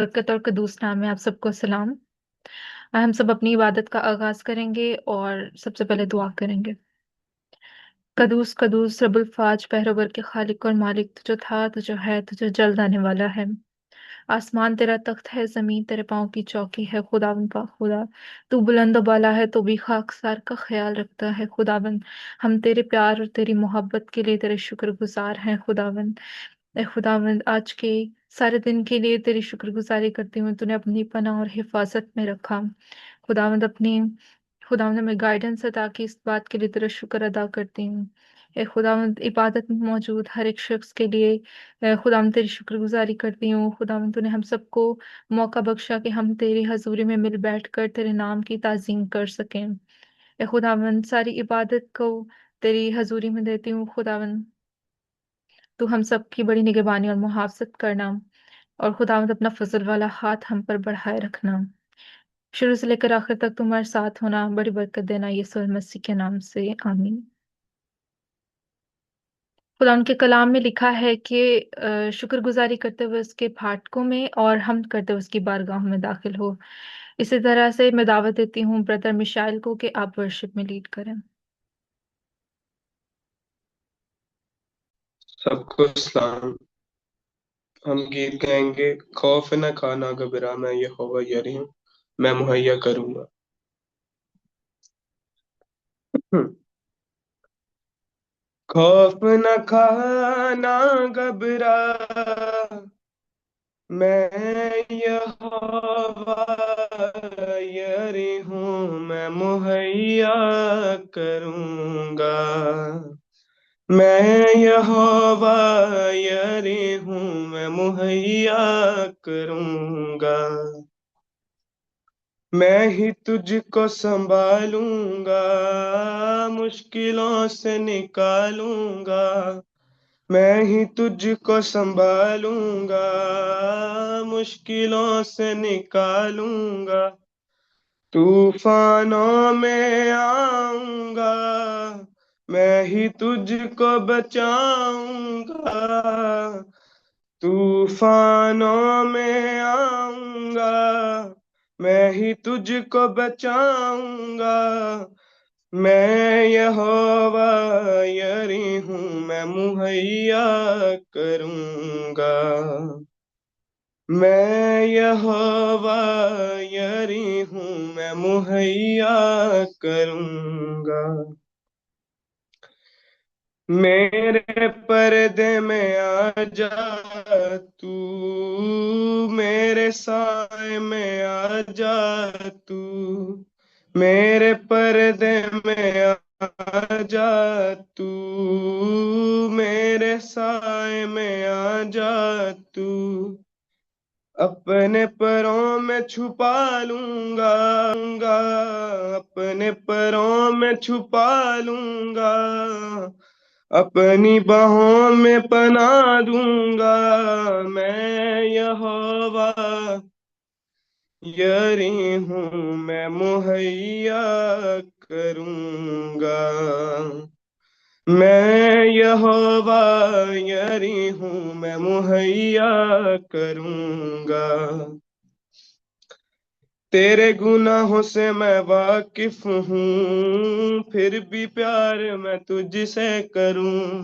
बरकत और कदूस नाम में आप सबको सलाम। हम सब अपनी इबादत का आगाज करेंगे और सबसे पहले दुआ करेंगे। कदूस कदूस रब्बुल फाज पहरोवर के खालिक और मालिक, तुझो था, तुझो है, तुझो जल्द आने वाला है। आसमान तेरा तख्त है, जमीन तेरे पाँव की चौकी है। खुदावन पा खुदा, तू बुलंद बाला है तो भी खाकसार का ख्याल रखता है। खुदावन, हम तेरे प्यार और तेरी मोहब्बत के लिए तेरे शुक्रगुजार हैं। खुदावन, ए खुदावंद, आज के सारे दिन के लिए तेरी शुक्रगुजारी करती हूँ, तूने अपनी पनाह और हिफाजत में रखा। खुदावंद अपनी खुदावंद हमें गाइडेंस अता की, इस बात के लिए तेरा शुक्र अदा करती हूँ। ए खुदावंद, इबादत में मौजूद हर एक शख्स के लिए खुदावंद तेरी शुक्रगुजारी करती हूँ। खुदावंद, तूने हम सबको मौका बख्शा कि हम तेरी हजूरी में मिल बैठ कर तेरे नाम की ताजीम कर सकें। ए खुदावंद, सारी इबादत को तेरी हजूरी में देती हूँ। खुदावंद, तू हम सब की बड़ी निगहबानी और मुहाफ़ज़त करना, और खुदावंद अपना फजल वाला हाथ हम पर बढ़ाए रखना। शुरू से लेकर आखिर तक तुम्हारे साथ होना, बड़ी बरकत देना, यीशु मसीह के नाम से आमीन। खुदा उनके कलाम में लिखा है कि शुक्रगुजारी करते हुए उसके फाटकों में और हम करते हुए उसकी बारगाह में दाखिल हो। इसी तरह से मैं दावत देती हूँ ब्रदर मिशाइल को कि आप वर्शिप में लीड करें। सबको सलाम। हम गीत गाएंगे। खौफ न खाना घबरा, मैं यहोवा यरी हूँ, मैं मुहैया करूंगा। खौफ न खाना घबरा, मैं यहोवा यरी हूँ, मैं मुहैया करूंगा। मैं यहोवा यरी हूँ, मैं मुहैया करूंगा। मैं ही तुझको संभालूंगा, मुश्किलों से निकालूंगा। मैं ही तुझको संभालूंगा, मुश्किलों से निकालूंगा। तूफानों में आऊंगा, मैं ही तुझको बचाऊंगा। तूफानों में आऊंगा, मैं ही तुझको बचाऊंगा। मैं यहोवा यरी हूँ, मैं मुहैया करूंगा। मैं यहोवा यरी हूँ, मैं मुहैया करूंगा। मेरे पर्दे में आ जा तू, मेरे साए में आ जा तू। मेरे पर्दे में आ जा तू, मेरे साए में आ जा तू। अपने परों में छुपा लूंगा, अपने परों में छुपा लूंगा। अपनी बाहों में पना दूंगा। मैं यहोवा यरी हूँ, मैं मुहैया करूंगा। मैं यहोवा यरी हूँ, मैं मुहैया करूंगा। तेरे गुनाहों से मैं वाकिफ हूँ, फिर भी प्यार मैं तुझसे करूँ।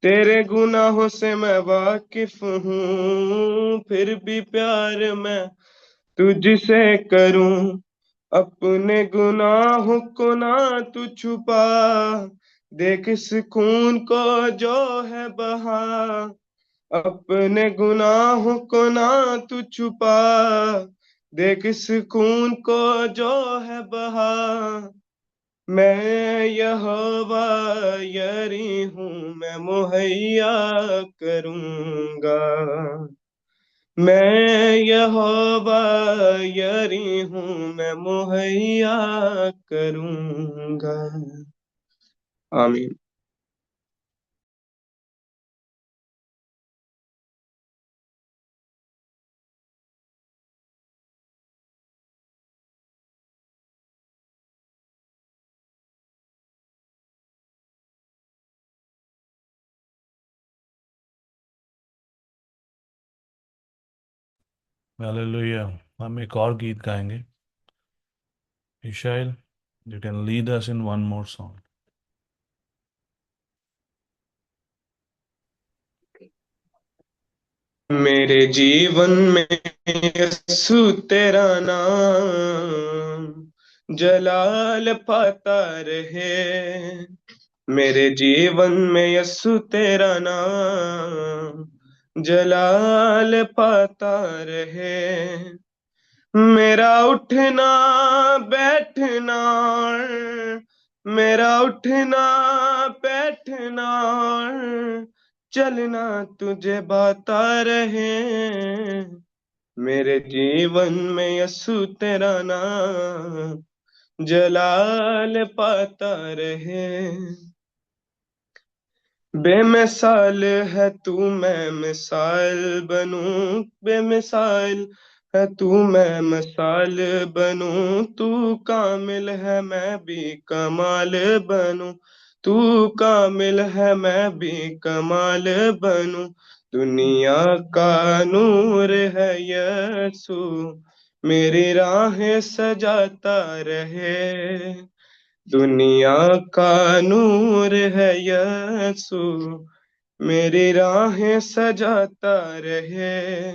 तेरे गुनाहों से मैं वाकिफ हूँ, फिर भी प्यार मैं तुझसे करूँ। अपने गुनाहों को ना तू छुपा, देख इस खून को जो है बहा। अपने गुनाहों को ना तू छुपा, देख इस खून को जो है बहा। मैं यहोवा यरी हूँ, मैं मुहैया करूंगा। मैं यहोवा यरी हूँ, मैं मुहैया करूंगा। आमीन। हालेलुया। हम एक और गीत गाएंगे। इशाइल, you can lead us in one more song. मेरे जीवन में यीशु तेरा नाम जलाल पाता रहे। मेरे जीवन में यीशु तेरा नाम जलाल पाता रहे। मेरा उठना बैठना, मेरा उठना बैठना, चलना तुझे बाता रहे। मेरे जीवन में यीशु तेरा नाम जलाल पाता रहे। बेमिसाल है तू, मैं मिसाल बनूं। बेमिसाल है तू, मैं मिसाल बनूं। तू कामिल है, मैं भी कमाल बनूं। तू कामिल है, मैं भी कमाल बनूं। दुनिया का नूर है यीशु, मेरी राहें सजाता रहे। दुनिया का नूर है यीशु, मेरी राहें सजाता रहे।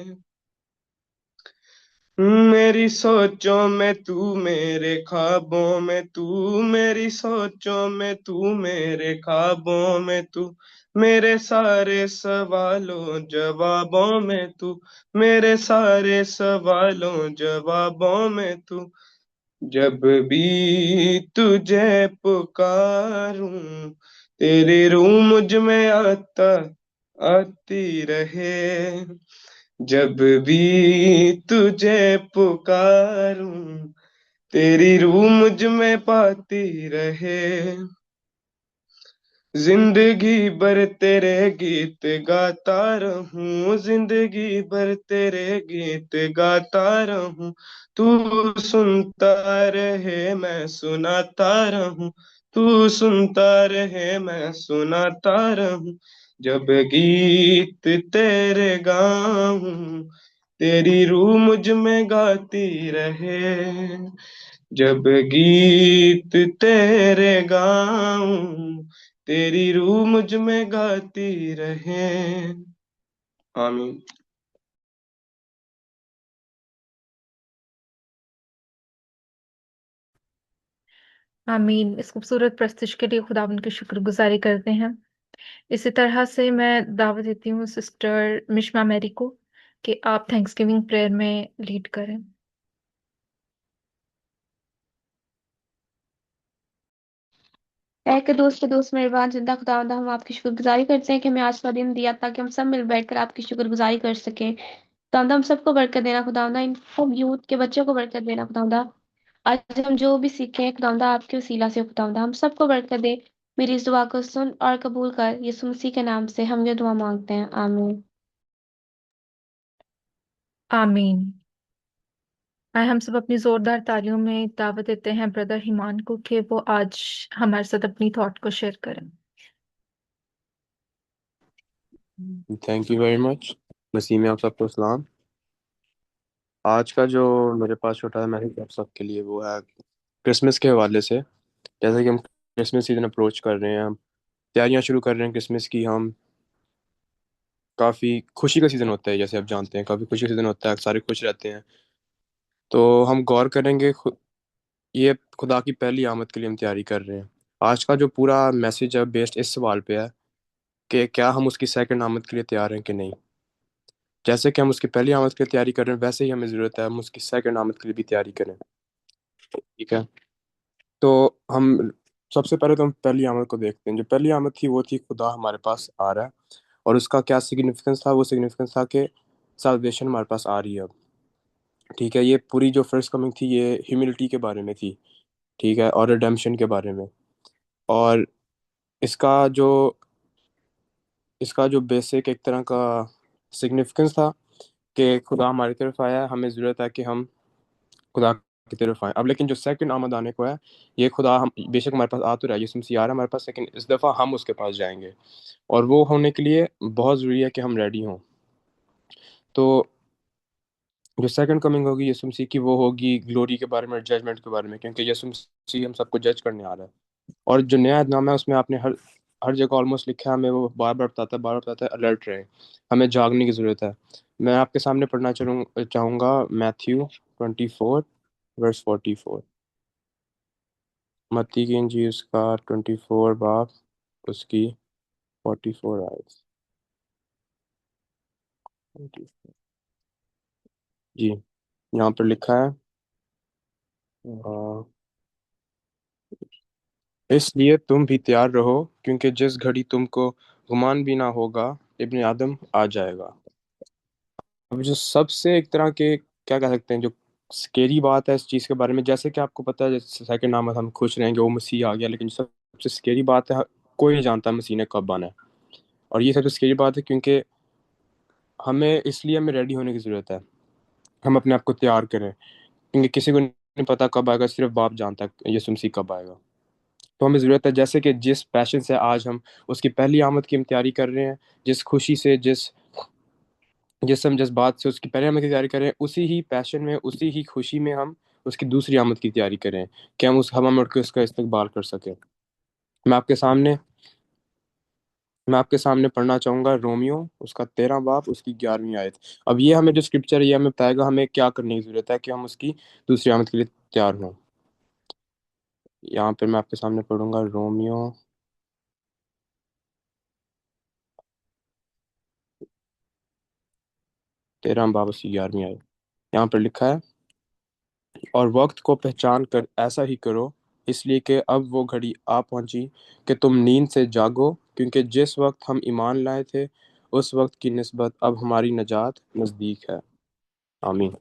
मेरी सोचों में तू, मेरे ख्वाबों में तू, मेरी सोचों में तू, मेरे ख्वाबों में तू, मेरे सारे सवालों जवाबों में तू, मेरे सारे सवालों जवाबों में तू। जब भी तुझे पुकारूं, तेरी रूह मुझ में आता आती रहे। जब भी तुझे पुकारूं, तेरी रूह मुझ में पाती रहे। जिंदगी भर तेरे गीत गाता रहूं, जिंदगी भर तेरे गीत गाता रहूं। तू सुनता रहे, मैं सुनाता रहूं। तू सुनता रहे, मैं सुनाता रहूं। जब गीत तेरे गाऊं, तेरी रूह मुझ में गाती रहे। जब गीत तेरे गाऊं, तेरी रूह मुझ में गाती रहे। आमीन। आमीन। इस खूबसूरत प्रस्तुति के लिए खुदावंद की शुक्रगुजारी करते हैं। इसी तरह से मैं दावत देती हूँ सिस्टर मिशमा मैरी को कि आप थैंक्सगिविंग प्रेयर में लीड करें। ऐ के दोस्त मेहरबान जिंदा खुदावंद, हम आपकी शुक्रगुजारी करते हैं कि हमें आज का दिन दिया ताकि हम सब मिल बैठकर आपकी शुक्रगुजारी कर सकें। खुदावंद हम सबको बरकत देना, खुदावंद इन सब यूथ के बच्चों को बरकत देना। खुदावंद आज हम जो भी सीखे हैं खुदावंद आपके वसीला से, खुदावंद हम सबको बरकत दे। मेरी इस दुआ को सुन और कबूल कर, यीशु मसीह के नाम से हम ये दुआ मांगते हैं, आमीन। आमीन। आए हम सब अपनी जोरदार तालियों में दावत देते हैं ब्रदर हिमान को कि वो आज हमारे साथ अपनी थॉट को शेयर करें। Thank you very much. मसीह में आप सबको सलाम। आज का जो मेरे पास छोटा मैसेज आप सबके लिए वो है क्रिसमस के हवाले से। जैसे कि हम क्रिसमस सीजन अप्रोच कर रहे हैं, हम तैयारियां शुरू कर रहे हैं क्रिसमस की। हम काफ़ी खुशी का सीज़न होता है, जैसे आप जानते हैं काफ़ी खुशी का सीज़न होता है, सारे खुश रहते हैं। तो हम गौर करेंगे ये खुदा की पहली आमद के लिए हम तैयारी कर रहे हैं। आज का जो पूरा मैसेज है बेस्ड इस सवाल पे है कि क्या हम उसकी सेकंड आमद के लिए तैयार हैं कि नहीं। जैसे कि हम उसकी पहली आमद के लिए तैयारी कर रहे हैं, वैसे ही हमें ज़रूरत है हम उसकी सेकंड आमद के लिए भी तैयारी करें। ठीक है, तो हम सबसे पहले तो हम पहली आमद को देखते हैं। जो पहली आमद थी वो थी खुदा हमारे पास आ रहा है, और उसका क्या सिग्निफिकेंस था। वो सिग्निफिकेंस था कि साल्वेशन हमारे पास आ रही है अब। ठीक है, ये पूरी जो फर्स्ट कमिंग थी ये ह्यूमिलिटी के बारे में थी। ठीक है, और रिडेम्पशन के बारे में। और इसका जो इसका जो बेसिक एक तरह का सिग्निफिकेंस था कि खुदा हमारी तरफ आया है, हमें ज़रूरत है कि हम खुदा की तरफ आए। अब लेकिन जो सेकंड आमद आने को है, ये खुदा हम बेशक हमारे पास आ तो रहा है, यीशु मसीह आ रहा है हमारे पास, लेकिन इस दफ़ा हम उसके पास जाएंगे। और वो होने के लिए बहुत ज़रूरी है कि हम रेडी हों। तो जो सेकंड कमिंग होगी यीशु मसीह की, वो होगी ग्लोरी के बारे में, जजमेंट के बारे में, क्योंकि यीशु मसीह हम सबको जज करने आ रहा है। और जो नया नाम है उसमें आपने हर हर जगह ऑलमोस्ट लिखा है, हमें वो बार बार बताता है, बार बार बताता है अलर्ट रहे, हमें जागने की जरूरत है। मैं आपके सामने पढ़ना चाहूंगा मैथ्यू 24 वर्स 44। मत्ती की इंजील उसका 24 बाब उसकी 44 आयत। जी, यहाँ पर लिखा है, इसलिए तुम भी तैयार रहो, क्योंकि जिस घड़ी तुमको गुमान भी ना होगा, इब्ने आदम आ जाएगा। अब जो सबसे एक तरह के क्या कह सकते हैं, जो स्केरी बात है इस चीज़ के बारे में, जैसे कि आपको पता है, जैसे सेकंड नाम है हम खुश रहेंगे वो मसीह आ गया, लेकिन जो सबसे स्केरी बात है, कोई नहीं जानता मसीह ने कब आना है। और ये सबसे स्केरी बात है, क्योंकि हमें रेडी होने की ज़रूरत है, हम अपने आप को तैयार करें, क्योंकि किसी को नहीं पता कब आएगा, सिर्फ बाप जानता है यीशु मसीह कब आएगा। तो हमें ज़रूरत है, जैसे कि जिस पैशन से आज हम उसकी पहली आमद की हम तैयारी कर रहे हैं, जिस खुशी से, जिस बात से उसकी पहली आमद की तैयारी कर रहे हैं, उसी ही पैशन में, उसी ही खुशी में हम उसकी दूसरी आमद की तैयारी करें, कि हम उस हवा में उड़ के उसका इस्तकबाल कर सकें। मैं आपके सामने मैं आपके सामने पढ़ना चाहूंगा रोमियो उसका 13 बाब उसकी 11वीं आयत। अब ये हमें जो स्क्रिप्चर है, ये हमें बताएगा हमें क्या करने की जरूरत है कि हम उसकी दूसरी आमद के लिए तैयार हों। यहाँ पे मैं आपके सामने पढ़ूंगा रोमियो 13 बाब उसकी 11वीं आयत। यहाँ पर लिखा है, और वक्त को पहचान कर ऐसा ही करो, इसलिए कि अब वो घड़ी आ पहुंची कि तुम नींद से जागो, क्योंकि जिस वक्त हम ईमान लाए थे, उस वक्त की निस्बत अब हमारी नजात नजदीक है। आमीन।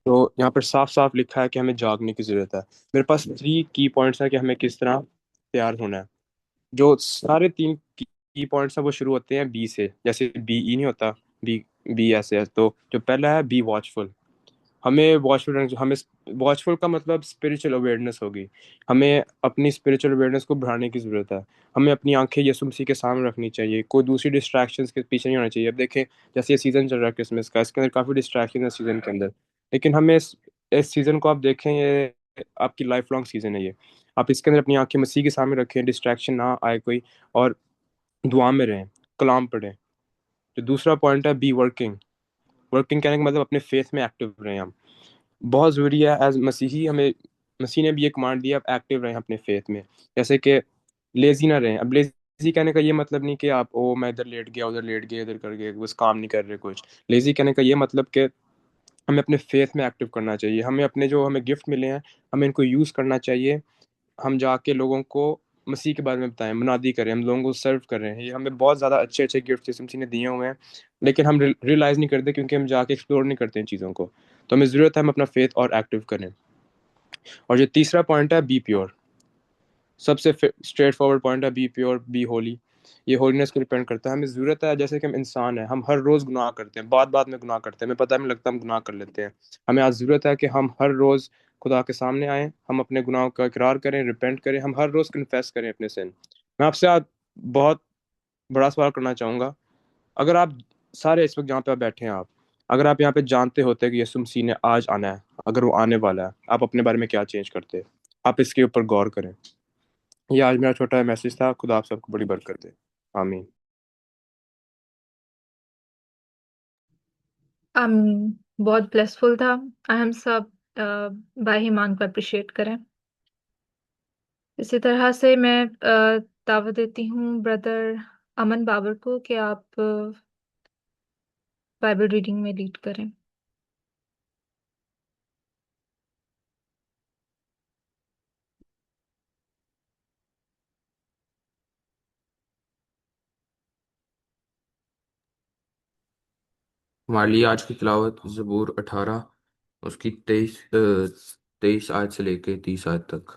तो यहाँ पर साफ साफ लिखा है कि हमें जागने की जरूरत है। मेरे पास 3 की पॉइंट्स हैं कि हमें किस तरह तैयार होना है। जो सारे 3 की पॉइंट्स हैं वो शुरू होते हैं बी से, जैसे बी ई नहीं होता, बी बी ऐसे है। तो जो पहला है बी वॉचफुल, हमें वॉचफुल का मतलब स्पिरिचुअल अवेयरनेस होगी। हमें अपनी स्पिरिचुअल अवेयरनेस को बढ़ाने की ज़रूरत है। हमें अपनी आंखें यीशु मसीह के सामने रखनी चाहिए, कोई दूसरी डिस्ट्रैक्शंस के पीछे नहीं होना चाहिए। अब देखें, जैसे ये सीज़न चल रहा है क्रिसमस का, इसके अंदर काफ़ी डिस्ट्रैक्शन है सीज़न के अंदर, लेकिन हमें इस सीज़न को आप देखें, ये आपकी लाइफ लॉन्ग सीज़न है ये। आप इसके अंदर अपनी आंखें मसीह के सामने रखें, डिस्ट्रैक्शन ना आए कोई, और दुआ में रहें, कलाम पढ़ें। जो दूसरा पॉइंट है बी वर्किंग। वर्किंग कहने का मतलब अपने फेथ में एक्टिव रहें हम। बहुत ज़रूरी है एज मसीही, हमें मसीह ने भी ये कमांड दिया, आप एक्टिव रहें अपने फेथ में। जैसे कि लेजी ना रहें। अब लेजी कहने का ये मतलब नहीं कि आप ओ मैं इधर लेट गया, उधर लेट गया, इधर कर गया, बस काम नहीं कर रहे कुछ। लेजी कहने का ये मतलब कि हमें अपने फेथ में एक्टिव करना चाहिए, हमें अपने जो हमें गिफ्ट मिले हैं, हमें इनको यूज़ करना चाहिए। हम जाके लोगों को मसीह के बारे में बताएं, मुनादी करें, हम लोगों को सर्व कर रहे हैं। ये हमें बहुत ज़्यादा अच्छे अच्छे गिफ्ट यीशु मसीह ने दिए हुए हैं, लेकिन हम रियलाइज़ नहीं करते, क्योंकि हम जाके एक्सप्लोर नहीं करते इन चीज़ों को। तो हमें ज़रूरत है हम अपना फेथ और एक्टिव करें। और जो तीसरा पॉइंट है बी प्योर, सबसे स्ट्रेट फॉरवर्ड पॉइंट है बी प्योर बी होली। ये होलीनेस को डिपेंड करता है। हमें ज़रूरत है, जैसे कि हम इंसान हैं, हम हर रोज़ गुनाह करते हैं, बात बात में गुनाह करते हैं, हमें पता नहीं लगता हम गुनाह कर लेते हैं। हमें आज ज़रूरत है कि हम हर रोज़ खुदा के सामने आएँ, हम अपने गुनाहों का इकरार करें, रिपेंट करें, हम हर रोज़ कन्फेस करें अपने सिन। मैं आपसे आज बहुत बड़ा सवाल करना चाहूँगा। अगर आप सारे इस वक्त जहाँ पे आप बैठे हैं, अगर आप यहाँ पे जानते होते कि यीशु मसीह ने आज आना है, अगर वो आने वाला है, आप अपने बारे में क्या चेंज करते? आप इसके ऊपर गौर करें। ये आज मेरा छोटा मैसेज था। खुदा आप सबको बड़ी बरकत दे। आमीन। बहुत ब्लेसफुल था। हम सब भाई ईमान को अप्रिशिएट करें। इसी तरह से मैं दावत देती हूँ ब्रदर अमन बाबर को कि आप बाइबल रीडिंग में लीड करें। हमारे लिए आज की तिलावत ज़बूर 18 उसकी 23 आयत से लेके 30 आयत तक।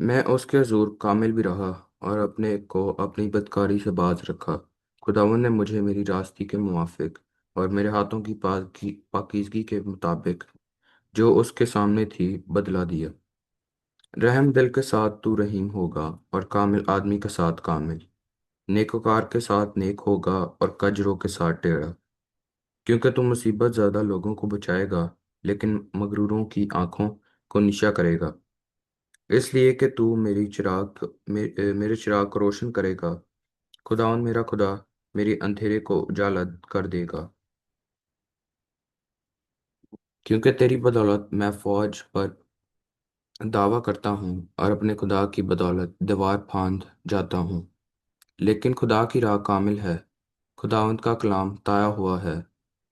मैं उसके हजूर कामिल भी रहा और अपने को अपनी बदकारी से बाज रखा। खुदावंद ने मुझे मेरी रास्ती के मुआफिक और मेरे हाथों की पाकीज़गी के मुताबिक जो उसके सामने थी बदला दिया। रहम दिल के साथ तू रहीम होगा और कामिल आदमी के साथ कामिल, नेकोकार के साथ नेक होगा और कजरों के साथ टेढ़ा। क्योंकि तू मुसीबत ज़्यादा लोगों को बचाएगा लेकिन मगरूरों की आंखों को निशा करेगा। इसलिए कि तू मेरे चिराग को रोशन करेगा। खुदावन मेरा खुदा मेरे अंधेरे को उजाला कर देगा। क्योंकि तेरी बदौलत मैं फौज पर दावा करता हूँ और अपने खुदा की बदौलत दीवार फांद जाता हूँ। लेकिन खुदा की राह कामिल है, खुदावंद का कलाम ताया हुआ है।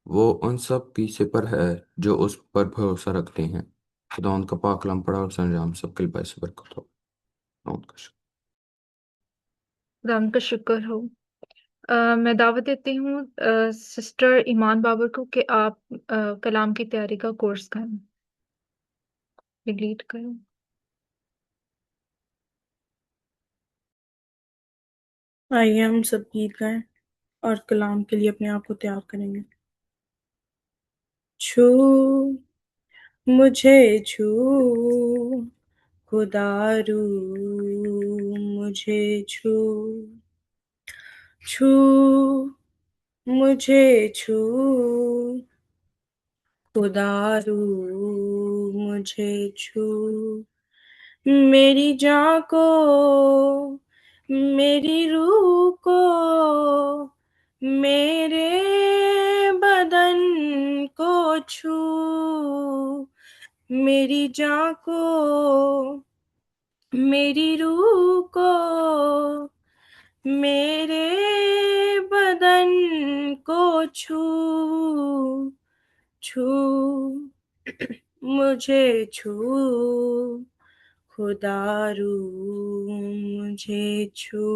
वो उन सब की सिपर है जो उस पर भरोसा रखते हैं। खुदावंद का पाक कलाम पढ़ा और संजाम सबके लिए बायस बरकत हो। खुदावंद का शुक्र। खुदावंद का शुक्र हो। मैं दावत देती हूँ सिस्टर ईमान बाबर को कि आप कलाम की तैयारी का कोर्स करें, लीड करें। आइए हम सब गीत गाएं और कलाम के लिए अपने आप को तैयार करेंगे। छू मुझे छू खुदारू मुझे छू छू मुझे छू खुदारू मुझे छू मेरी जान को मेरी रूह को मेरे बदन को छू मेरी जान को मेरी रूह को मेरे बदन को छू छू मुझे छू खुदारू मुझे छू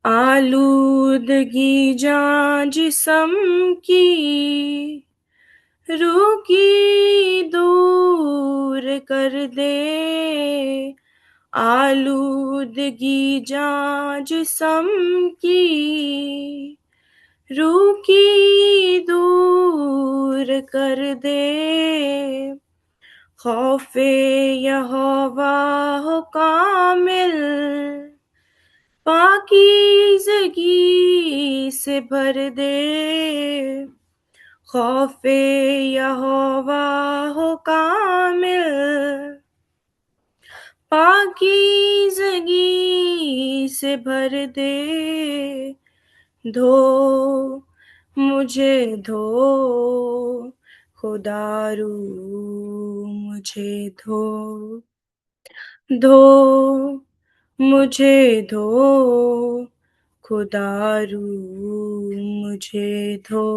आलूदगी जान जिस्म की रूह की दूर कर दे आलूदगी जान जिस्म की रूह की दूर कर दे खौफे यहोवा हो कामिल पाकीज़गी से भर दे खौफे यहोवा हो कामिल पाकीज़गी से भर दे धो मुझे धो खुदारू मुझे धो धो मुझे धो खुदारू मुझे धो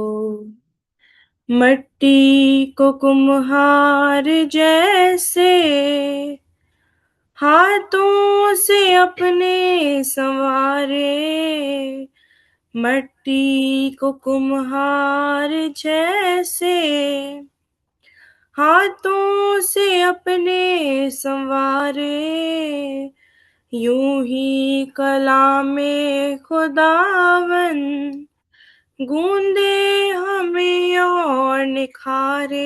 मट्टी को कुम्हार जैसे हाथों से अपने संवारे मट्टी को कुम्हार जैसे हाथों से अपने संवारे यूं ही कलामे खुदावन गूंदे हमें और निखारे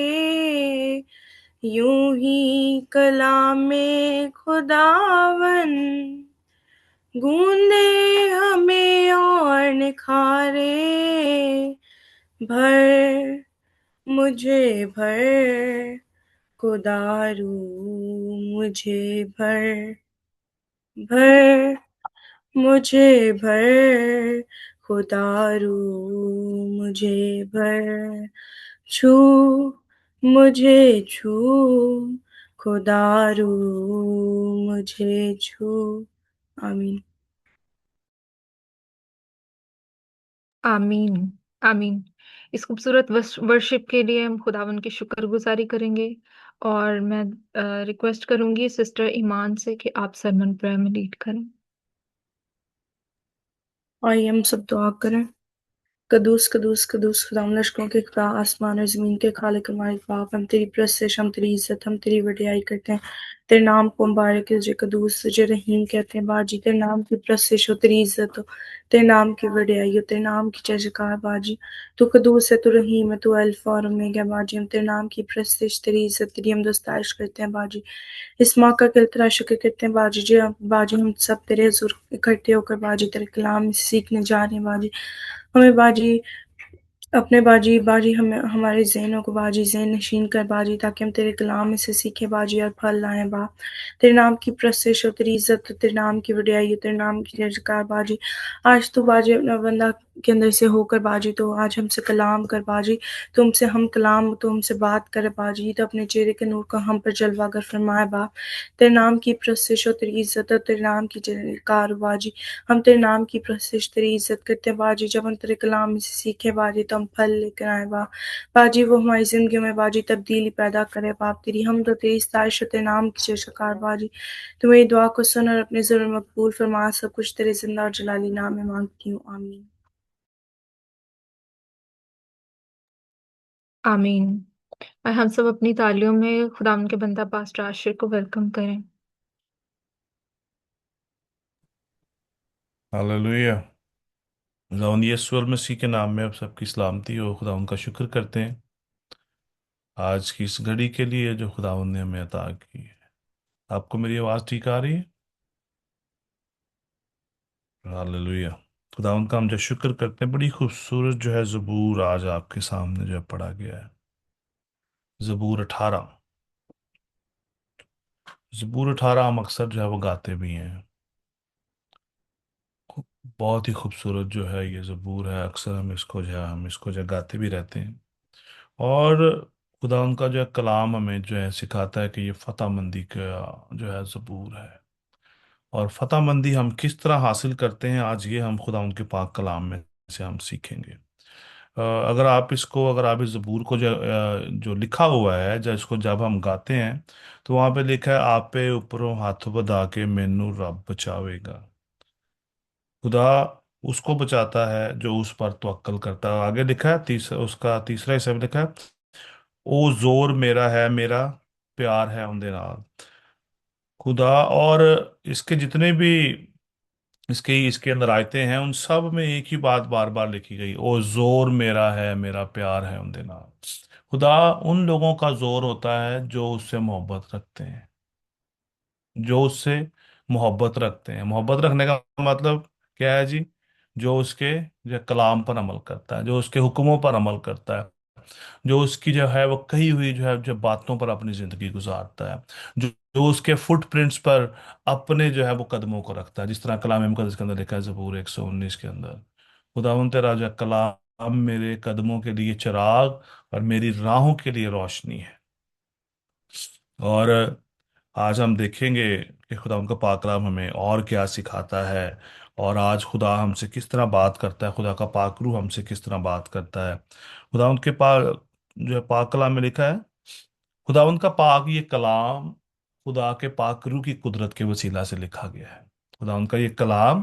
यूं ही कलामे खुदावन गूंदे हमें और निखारे भर मुझे भर खुदारू मुझे भर भर मुझे भर खुदारू मुझे भर छू मुझे छू खुदारू मुझे छू आमीन आमीन आमीन। इस खूबसूरत वर्शिप के लिए हम खुदावन की शुक्रगुजारी करेंगे। और मैं रिक्वेस्ट करूंगी सिस्टर ईमान से कि आप सरमन प्रेयर में लीड करें। आइए हम सब दुआ करें। कदूस कदूस कदूस खुदाम लश्करों के खुदा आसमान और ज़मीन के खालिक हमारे बाप हम तेरी प्रस्तिश हम तेरी इज्जत हम तेरी वडियाई करते हैं। तेरे नाम को मुबारक तुझे कदूस तुझे रहीम कहते हैं बाजी। तेरे नाम की प्रस्तिश हो तेरी इज्जत हो तेरे नाम की वडियाई हो तेरे नाम की जयजयकार बाजी। तू कदूस है तू रहीम है तू अल्फा और ओमेगा बाजी। हम तेरे नाम की प्रस्तिश तेरी इज्जत तेरी हम दस्ताइश करते हैं बाजी। इस मौका के लिए तेरा शुक्र करते हैं बाजी। जी बाजी हम सब तेरे हुजूर इकट्ठे होकर बाजी तेरे कलाम सीखने जा रहे हैं बाजी। हमें बाजी अपने बाजी बाजी हमें हमारे ज़हनों को बाजी ज़हन नशीन कर बाजी, ताकि हम तेरे कलाम में से सीखें बाजी और फल लाएं बा। तेरे नाम की प्रस्तिश हो, तेरी इज्जत हो, तेरे नाम की वडियाई हो, तेरे नाम की जयजयकार बाजी। आज तू बाजी अपना बंदा के अंदर से होकर बाजी, तो आज हमसे कलाम कर बाजी। तुमसे हम कलाम, तो हमसे बात कर बाजी, तो अपने चेहरे के नूर का हम पर जलवा कर फरमाए बा। तेरे नाम की प्रस्तिश हो, तेरी इज्जत हो, तेरे नाम की जयजयकार हो बाजी। हम तेरे नाम की प्रस्तिश, तेरी इज्जत करते हैं बाजी। जब हम तेरे कलाम में से सीखे बाजी, तो हम फल लेकर आए बा। बाजी वो हमारी जिंदगी में बाजी तब्दीली पैदा करे बाप। तेरी हम तो तेरी सताइश और तेरे नाम की जयकार बाजी। तू मेरी दुआ को सुन और अपने ज़ुल्म मकबूल फरमा। सब कुछ तेरे जिंदा और जलाली नाम में मांगती हूँ, आमीन। आमीन। और हम सब अपनी तालियों में खुदा के बंदा पास्टर आशिर को वेलकम करें। हालेलुया। खुदावंद यीशु मसीह के नाम में आप सबकी सलामती हो। खुदा उनका शुक्र करते हैं आज की इस घड़ी के लिए जो खुदावंद ने हमें अता की है। आपको मेरी आवाज़ ठीक आ रही है? हालेलुया। खुदावंद का हम जो शुक्र करते हैं, बड़ी खूबसूरत जो है ज़बूर आज आपके सामने जो है पढ़ा गया है। ज़बूर 18। ज़बूर 18 हम अक्सर जो है वो गाते भी हैं। बहुत ही खूबसूरत जो है ये ज़बूर है। अक्सर हम इसको जो है गाते भी रहते हैं। और खुदा उनका जो है कलाम हमें जो है सिखाता है कि ये फतेहमंदी का जो है ज़बूर है। और फतेहमंदी हम किस तरह हासिल करते हैं, आज ये हम खुदा उनके पाक कलाम में से हम सीखेंगे। अगर आप इस ज़बूर को जो लिखा हुआ है, जब हम गाते हैं, तो वहाँ पे लिखा है, आपे ऊपरों हाथ बधा के मैनू रब बचावेगा। खुदा उसको बचाता है जो उस पर तवक्कल करता है। आगे लिखा है, उसका तीसरा हिस्सा में लिखा है, ओ जोर मेरा है, मेरा प्यार है उनदे नाल। खुदा और इसके जितने भी इसके अंदर आयतें हैं, उन सब में एक ही बात बार बार लिखी गई, ओ जोर मेरा है, मेरा प्यार है उनदे नाल। खुदा उन लोगों का जोर होता है जो उससे मोहब्बत रखते हैं, जो उससे मोहब्बत रखते हैं। मोहब्बत रखने का मतलब क्या है जी? जो उसके जो कलाम पर अमल करता है, जो उसके हुक्मों पर अमल करता है, जो उसकी जो है वो कही हुई जो बातों पर अपनी जिंदगी गुजारता है, जो उसके फुटप्रिंट्स पर अपने जो है वो कदमों को रखता है। जिस तरह कलाम मुकद्दस के अंदर लिखा है, ज़बूर 119 के अंदर, खुदावंद तेरा जो कलाम मेरे कदमों के लिए चिराग और मेरी राहों के लिए रोशनी है। और आज हम देखेंगे कि खुदा उनका पाक कलाम हमें और क्या सिखाता है, और आज खुदा हमसे किस तरह बात करता है, खुदा का पाक रूह हमसे किस तरह बात करता है। खुदा उनके पाक जो है पाक कलाम में लिखा है, खुदा उनका पाक ये कलाम खुदा के पाक रूह की कुदरत के वसीला से लिखा गया है। खुदा उनका ये कलाम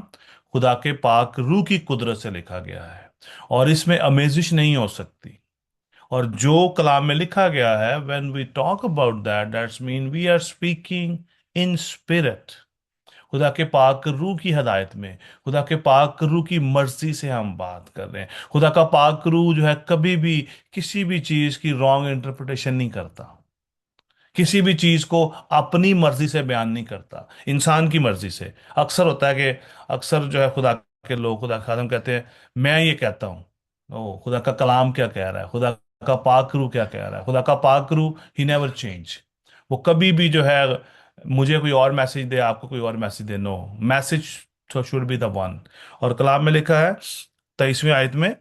खुदा के पाक रूह की कुदरत से लिखा गया है, और इसमें अमेजिश नहीं हो सकती। और जो कलाम में लिखा गया है, when we talk about that's mean we are speaking in spirit. खुदा के पाक रूह की हदायत में, खुदा के पाक रूह की मर्जी से हम बात कर रहे हैं। खुदा का पाक रूह जो है कभी भी किसी भी चीज की रॉन्ग इंटरप्रिटेशन नहीं करता, किसी भी चीज को अपनी मर्जी से बयान नहीं करता, इंसान की मर्जी से। अक्सर होता है कि अक्सर जो है खुदा के लोग, खुदा के खादम कहते हैं, मैं ये कहता हूँ, ओ खुदा का कलाम क्या कह रहा है, खुदा का पाक रूह क्या कह रहा है। खुदा का पाक रूह ही नेवर चेंज। वो कभी भी जो है मुझे कोई और मैसेज दे, आपको कोई और मैसेज दे, no message should be the one. और कलाम में लिखा है 23वीं आयत में,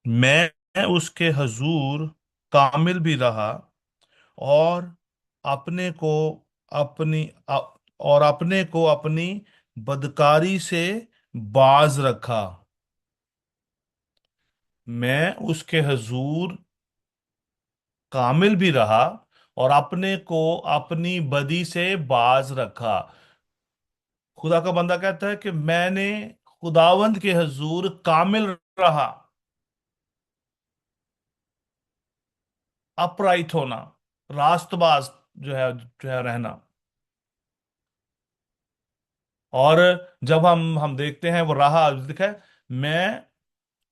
मैं उसके हजूर कामिल भी रहा और अपने को अपने को अपनी बदकारी से बाज रखा। मैं उसके हजूर कामिल भी रहा और अपने को अपनी बदी से बाज रखा। खुदा का बंदा कहता है कि मैंने खुदावंद के हजूर कामिल रहा। अपराइट होना, रास्तबाज जो है रहना। और जब हम देखते हैं वो रहा, लिखा है, मैं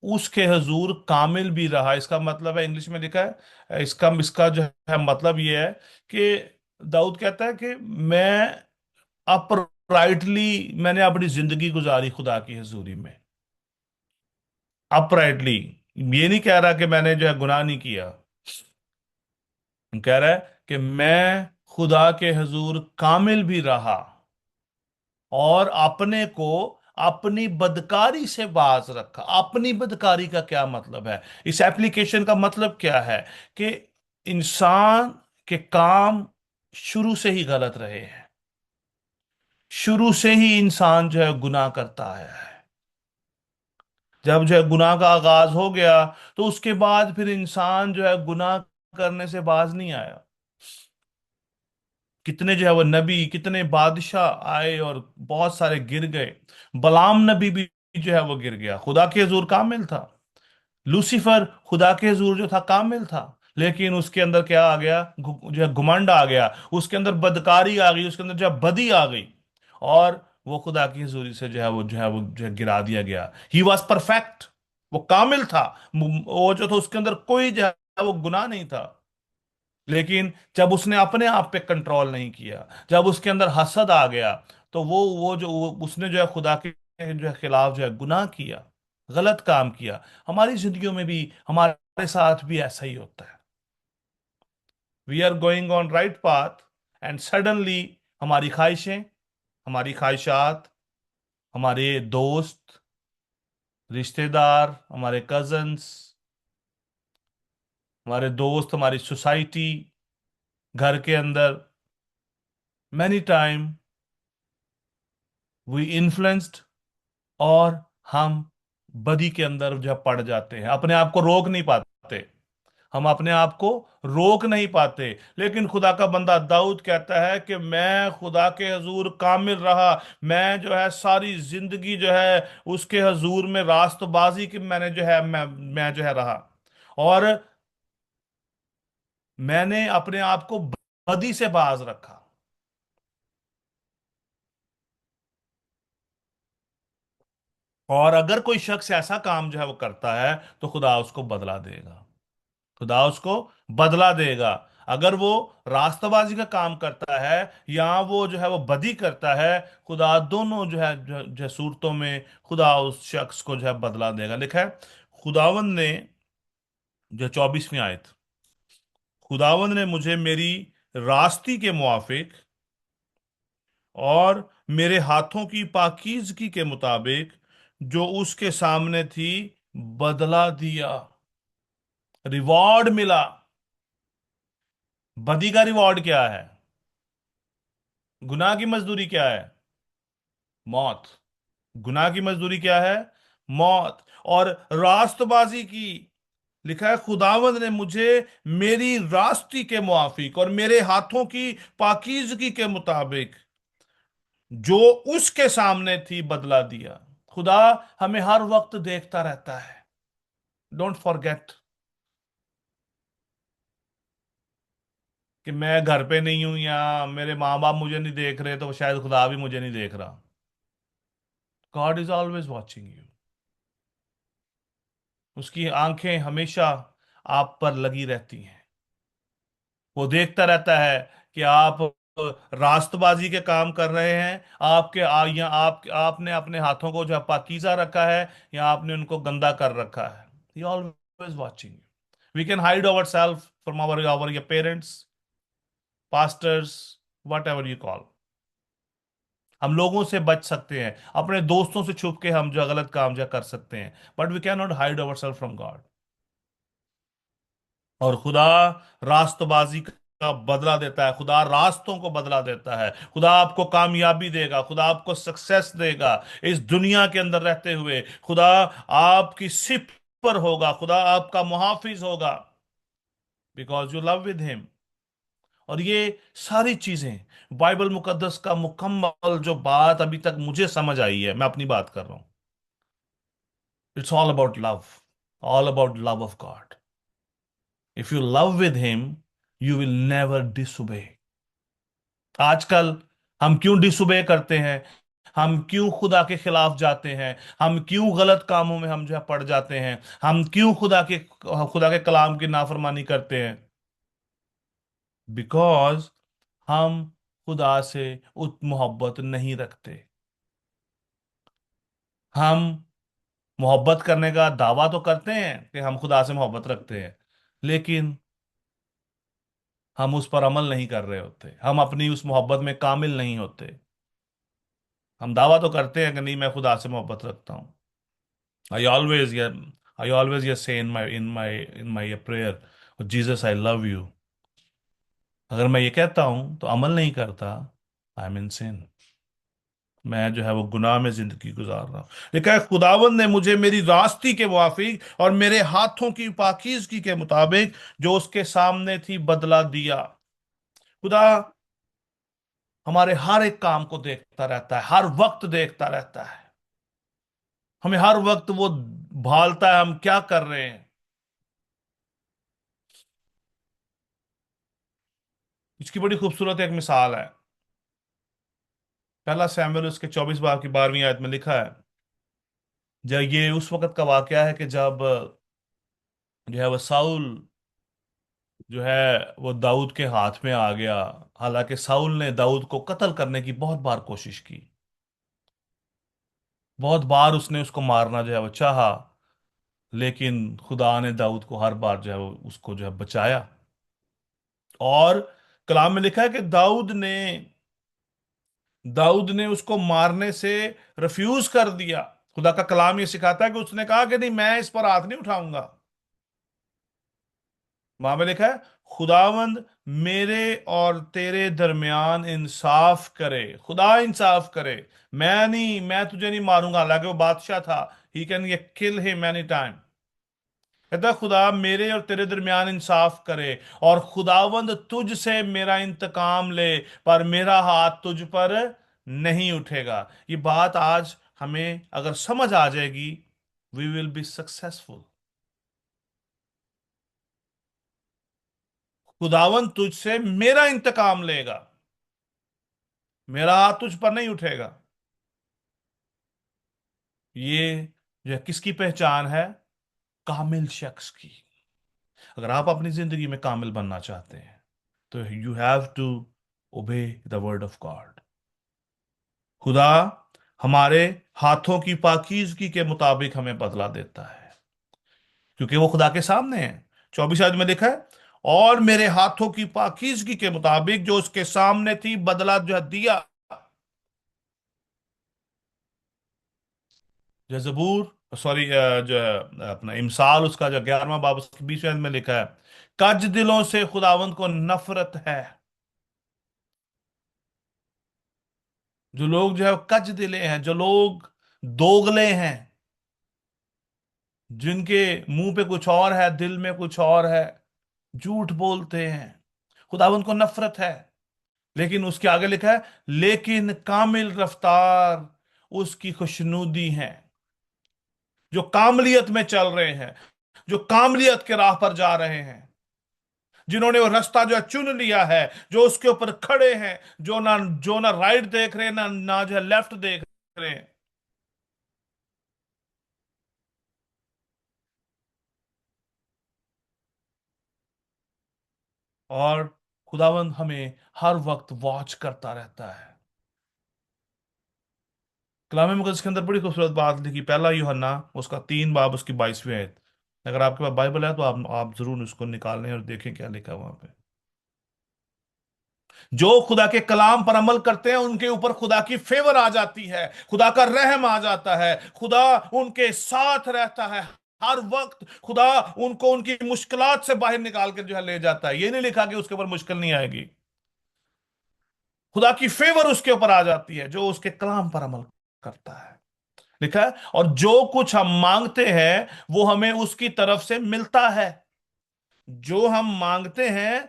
उसके हजूर कामिल भी रहा। इसका मतलब है, इंग्लिश में लिखा है, इसका इसका जो है मतलब ये है कि दाऊद कहता है कि मैं अपराइटली मैंने अपनी जिंदगी गुजारी खुदा की हजूरी में। अपराइटली ये नहीं कह रहा कि मैंने जो है गुनाह नहीं किया, कह रहा है कि मैं खुदा के हुजूर कामिल भी रहा और अपने को अपनी बदकारी से बाज रखा। अपनी बदकारी का क्या मतलब है? इस एप्लीकेशन का मतलब क्या है? कि इंसान के काम शुरू से ही गलत रहे हैं। शुरू से ही इंसान जो है गुनाह करता है। जब जो है गुनाह का आगाज हो गया तो उसके बाद फिर इंसान जो है गुनाह करने से बाज नहीं आया। कितने जो है वो नबी, कितने बादशाह आए और बहुत सारे गिर गए। बलाम नबी भी जो है वो गिर गया। खुदा के हुजूर कामिल था। लूसीफर खुदा के हुजूर जो था कामिल था, लेकिन उसके अंदर क्या आ गया? जो है घुमंड आ गया, उसके अंदर बदकारी आ गई, उसके अंदर जो है बदी आ गई, और वो खुदा की हुजूरी से जो है गिरा दिया गया। ही वॉज परफेक्ट, वो कामिल था। वो जो था उसके अंदर कोई जो है वो गुनाह नहीं था। लेकिन जब उसने अपने आप पे कंट्रोल नहीं किया, जब उसके अंदर हसद आ गया, तो उसने जो है खुदा के जो है खिलाफ जो है गुनाह किया, गलत काम किया। हमारी जिंदगियों में भी, हमारे साथ भी ऐसा ही होता है। We are going on right path and suddenly हमारी ख्वाहिशें, हमारी ख्वाहिशात, हमारे दोस्त, रिश्तेदार, हमारे कजन्स, हमारे दोस्त, हमारी सोसाइटी, घर के अंदर, मैनी टाइम वी इन्फ्लुएंस्ड, और हम बदी के अंदर जब पड़ जाते हैं, अपने आप को रोक नहीं पाते। हम अपने आप को रोक नहीं पाते। लेकिन खुदा का बंदा दाऊद कहता है कि मैं खुदा के हजूर कामिल रहा। मैं जो है सारी जिंदगी जो है उसके हजूर में रास्तबाजी की मैंने जो है मैं जो है रहा, और मैंने अपने आप को बदी से बाज रखा। और अगर कोई शख्स ऐसा काम जो है वो करता है तो खुदा उसको बदला देगा। खुदा उसको बदला देगा। अगर वो रास्ताबाजी का काम करता है या वो जो है वो बदी करता है, खुदा दोनों जो है सूरतों में खुदा उस शख्स को जो है बदला देगा। लिखा है खुदावंद ने, जो 24वीं आयत, खुदावंद ने मुझे मेरी रास्ती के मुआफिक और मेरे हाथों की पाकीज़गी के मुताबिक जो उसके सामने थी बदला दिया। रिवॉर्ड मिला। बदी का रिवॉर्ड क्या है? गुनाह की मजदूरी क्या है? मौत। गुनाह की मजदूरी क्या है? मौत। और रास्तबाजी की, लिखा है खुदावंद ने मुझे मेरी रास्ती के मुआफिक और मेरे हाथों की पाकीज़गी के मुताबिक जो उसके सामने थी बदला दिया। खुदा हमें हर वक्त देखता रहता है। डोंट फॉरगेट कि मैं घर पे नहीं हूं या मेरे माँ बाप मुझे नहीं देख रहे तो शायद खुदा भी मुझे नहीं देख रहा। God is always watching you. उसकी आंखें हमेशा आप पर लगी रहती हैं। वो देखता रहता है कि आप रास्तबाजी के काम कर रहे हैं, या आपने अपने हाथों को जो है पाकीज़ा रखा है या आपने उनको गंदा कर रखा है। He always watching you. We can hide our self from our parents, pastors, whatever you call. हम लोगों से बच सकते हैं, अपने दोस्तों से छुप के हम जो गलत काम जो कर सकते हैं, but we can not hide our self from God. और खुदा रास्तबाजी का बदला देता है। खुदा रास्तों को बदला देता है। खुदा आपको कामयाबी देगा, खुदा आपको सक्सेस देगा इस दुनिया के अंदर रहते हुए। खुदा आपकी सिप पर होगा, खुदा आपका मुहाफिज होगा, because you love with him. और ये सारी चीजें बाइबल मुकद्दस का मुकम्मल जो बात अभी तक मुझे समझ आई है, मैं अपनी बात कर रहा हूं। It's all about love, all about love of God. If you love with him you will never disobey. आजकल हम क्यों डिसोबे करते हैं? हम क्यों खुदा के खिलाफ जाते हैं? हम क्यों गलत कामों में हम जो है पड़ जाते हैं? हम क्यों खुदा के कलाम की नाफरमानी करते हैं? बिकॉज हम खुदा से उत मोहब्बत नहीं रखते। हम मोहब्बत करने का दावा तो करते हैं कि हम खुदा से मोहब्बत रखते हैं, लेकिन हम उस पर अमल नहीं कर रहे होते, हम अपनी उस मोहब्बत में कामिल नहीं होते। हम दावा तो करते हैं कि नहीं, मैं खुदा से मोहब्बत रखता हूँ। I always I always say in my prayer, Jesus I love you. अगर मैं ये कहता हूं तो अमल नहीं करता, आई एम इन सिन। मैं जो है वो गुनाह में जिंदगी गुजार रहा हूं। लिखा है, खुदावंद ने मुझे मेरी रास्ती के मुआफिक और मेरे हाथों की पाकीज़गी के मुताबिक जो उसके सामने थी बदला दिया। खुदा हमारे हर एक काम को देखता रहता है, हर वक्त देखता रहता है। हमें हर वक्त वो भालता है हम क्या कर रहे हैं। इसकी बड़ी खूबसूरत एक मिसाल है। पहला सैमुएल उसके 24 बाब की 12वीं आयत में लिखा है, जब ये उस वक्त का वाकया है कि जब जो है वो साउल जो है वो दाऊद के हाथ में आ गया। हालांकि साउल ने दाऊद को कत्ल करने की बहुत बार कोशिश की, बहुत बार उसने उसको मारना जो है वो चाहा, लेकिन खुदा ने दाऊद को हर बार जो है वो उसको जो है बचाया। और कलाम में लिखा है कि दाऊद ने उसको मारने से रिफ्यूज कर दिया। खुदा का कलाम ये सिखाता है कि उसने कहा कि नहीं, मैं इस पर हाथ नहीं उठाऊंगा। वहां पे लिखा है, खुदावंद मेरे और तेरे दरमियान इंसाफ करे। खुदा इंसाफ करे। मैं नहीं, मैं तुझे नहीं मारूंगा। हालांकि वो बादशाह था, he can kill him any time. कहता है, खुदा मेरे और तेरे दरमियान इंसाफ करे और खुदावंद तुझ से मेरा इंतकाम ले, पर मेरा हाथ तुझ पर नहीं उठेगा। ये बात आज हमें अगर समझ आ जाएगी, वी विल बी सक्सेसफुल। खुदावंद तुझसे मेरा इंतकाम लेगा, मेरा हाथ तुझ पर नहीं उठेगा। ये जो है किसकी पहचान है? कामिल शख्स की। अगर आप अपनी जिंदगी में कामिल बनना चाहते हैं तो you have to obey the word of God. खुदा हमारे हाथों की पाकीज़गी के मुताबिक हमें बदला देता है, क्योंकि वो खुदा के सामने है। 24 आयत में लिखा है, और मेरे हाथों की पाकीज़गी के मुताबिक जो उसके सामने थी बदला जो है दिया। जो जबूर सॉरी जो है अपना इमसाल उसका जो 11वां बाब उसके 20वें में लिखा है, कज दिलों से खुदावंद को नफरत है। जो लोग जो है कज दिले हैं, जो लोग दोगले हैं, जिनके मुंह पे कुछ और है, दिल में कुछ और है, झूठ बोलते हैं, खुदावंद को नफरत है। लेकिन उसके आगे लिखा है, लेकिन कामिल रफ्तार उसकी खुशनुदी है। जो कामलियत में चल रहे हैं, जो कामलियत के राह पर जा रहे हैं, जिन्होंने वो रास्ता जो है चुन लिया है, जो उसके ऊपर खड़े हैं, जो ना राइट देख रहे हैं, ना जो है लेफ्ट देख रहे हैं। और खुदावंद हमें हर वक्त वॉच करता रहता है। कलाम मुकद्दस के अंदर बड़ी खूबसूरत बात लिखी, पहला यूहन्ना उसका 3 बाब उसकी 22वीं आयत। अगर आपके पास बाइबल है तो आप जरूर उसको निकालें और देखें क्या लिखा है वहां पे। जो खुदा के कलाम पर अमल करते हैं उनके ऊपर खुदा की फेवर आ जाती है, खुदा का रहम आ जाता है, खुदा उनके साथ रहता है हर वक्त। खुदा उनको उनकी मुश्किलात से बाहर निकाल कर जो है ले जाता है। ये नहीं लिखा कि उसके ऊपर मुश्किल नहीं आएगी, खुदा की फेवर उसके ऊपर आ जाती है जो उसके कलाम पर अमल करता है। लिखा है, और जो कुछ हम मांगते हैं वो हमें उसकी तरफ से मिलता है। जो हम मांगते हैं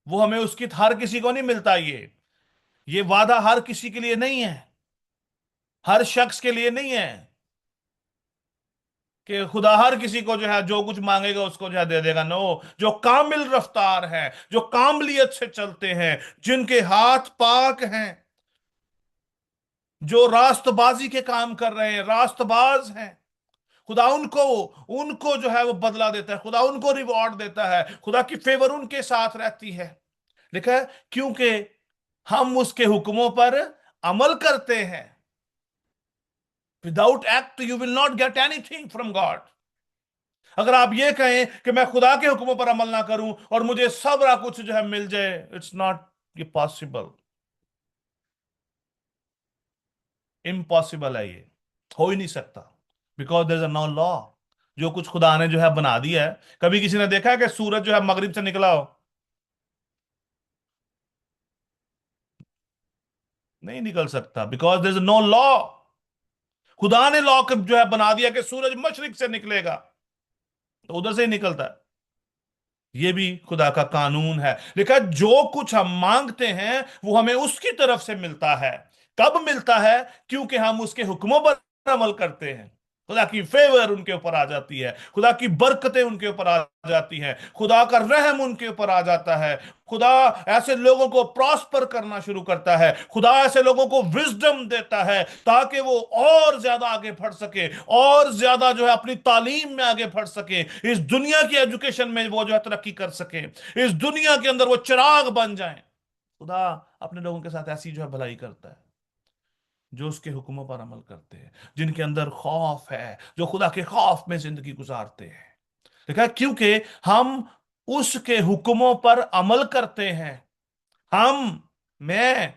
वो हमें उसकी, हर किसी को नहीं मिलता। ये वादा हर किसी के लिए नहीं है, हर शख्स के लिए नहीं है कि खुदा हर किसी को जो है जो कुछ मांगेगा उसको जो है दे देगा। नो, जो कामिल रफ्तार है, जो कामलियत से चलते हैं, जिनके हाथ पाक हैं, जो रास्तबाजी के काम कर रहे हैं, रास्तबाज हैं, खुदा उनको उनको जो है वो बदला देता है, खुदा उनको रिवॉर्ड देता है, खुदा की फेवर उनके साथ रहती है। लिखा है, क्योंकि हम उसके हुक्मों पर अमल करते हैं। Without act you will not get anything from God. अगर आप ये कहें कि मैं खुदा के हुक्मों पर अमल ना करूं और मुझे सब कुछ जो है मिल जाए, इट्स नॉट ये पॉसिबल, इम्पॉसिबल है, ये हो ही नहीं सकता। Because there is no law. जो कुछ खुदा ने जो है बना दिया है, कभी किसी ने देखा है कि सूरज जो है मगरिब से निकला हो? नहीं निकल सकता, because there is no law. खुदा ने लॉ जो है बना दिया कि सूरज मशरिक से निकलेगा, तो उधर से ही निकलता है। ये भी खुदा का कानून है। लिखा है, जो कुछ हम मांगते हैं वो हमें उसकी तरफ से मिलता है। कब मिलता है? क्योंकि हम उसके हुक्मों पर अमल करते हैं। खुदा की फेवर उनके ऊपर आ जाती है, खुदा की बरकतें उनके ऊपर आ जाती हैं, खुदा का रहम उनके ऊपर आ जाता है। खुदा ऐसे लोगों को प्रॉस्पर करना शुरू करता है, खुदा ऐसे लोगों को विजडम देता है ताकि वो और ज्यादा आगे बढ़ सके, और ज्यादा जो है अपनी तालीम में आगे बढ़ सके, इस दुनिया की एजुकेशन में वो जो है तरक्की कर सके, इस दुनिया के अंदर वो चिराग बन जाए। खुदा अपने लोगों के साथ ऐसी जो है भलाई करता है, जो उसके हुक्मों पर अमल करते हैं, जिनके अंदर खौफ है, जो खुदा के खौफ में जिंदगी गुजारते हैं। देखा, क्योंकि हम उसके हुक्मों पर अमल करते हैं। मैं,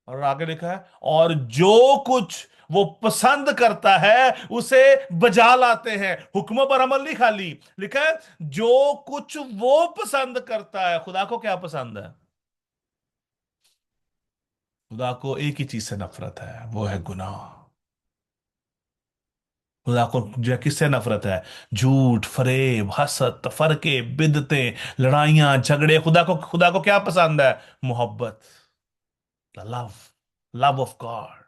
और आगे लिखा है, और जो कुछ वो पसंद करता है उसे बजा लाते हैं। हुक्मों पर अमल नहीं, खाली लिखा है जो कुछ वो पसंद करता है। खुदा को क्या पसंद है? खुदा को एक ही चीज से नफरत है, वो है गुनाह। खुदा को जो है किससे नफरत है? झूठ, फरेब, हसद, तफरके, बिदतें, लड़ाइयां, झगड़े। खुदा को क्या पसंद है? मोहब्बत, लव, लव ऑफ गॉड।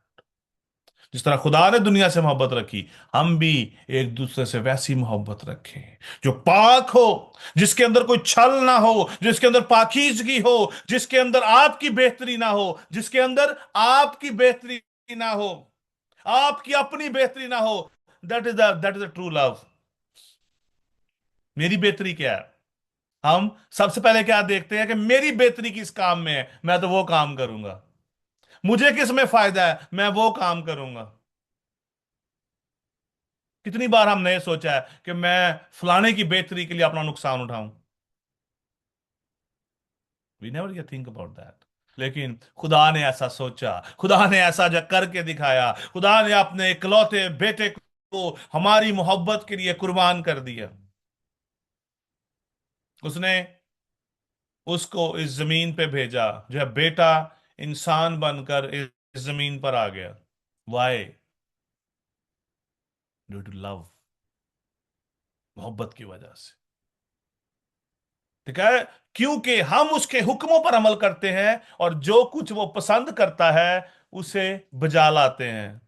जिस तरह खुदा ने दुनिया से मोहब्बत रखी, हम भी एक दूसरे से वैसी मोहब्बत रखें जो पाक हो, जिसके अंदर कोई छल ना हो, जिसके अंदर पाकीज़गी हो, जिसके अंदर आपकी बेहतरी ना हो, जिसके अंदर आपकी बेहतरी ना हो, आपकी अपनी बेहतरी ना हो। That is the true love. मेरी बेहतरी क्या है? हम सबसे पहले क्या देखते हैं कि मेरी बेहतरी किस काम में है, मैं तो वो काम करूंगा। मुझे किस में फायदा है, मैं वो काम करूंगा। कितनी बार हमने ये सोचा है कि मैं फलाने की बेहतरी के लिए अपना नुकसान उठाऊं? We never you think about that. लेकिन खुदा ने ऐसा सोचा, खुदा ने ऐसा जो करके दिखाया, खुदा ने अपने इकलौते बेटे को हमारी मोहब्बत के लिए कुर्बान कर दिया। उसने उसको इस जमीन पे भेजा, जो है बेटा इंसान बनकर इस जमीन पर आ गया। वाई? ड्यू टू लव, मोहब्बत की वजह से। ठीक है, क्योंकि हम उसके हुक्मों पर अमल करते हैं और जो कुछ वो पसंद करता है उसे बजा लाते हैं।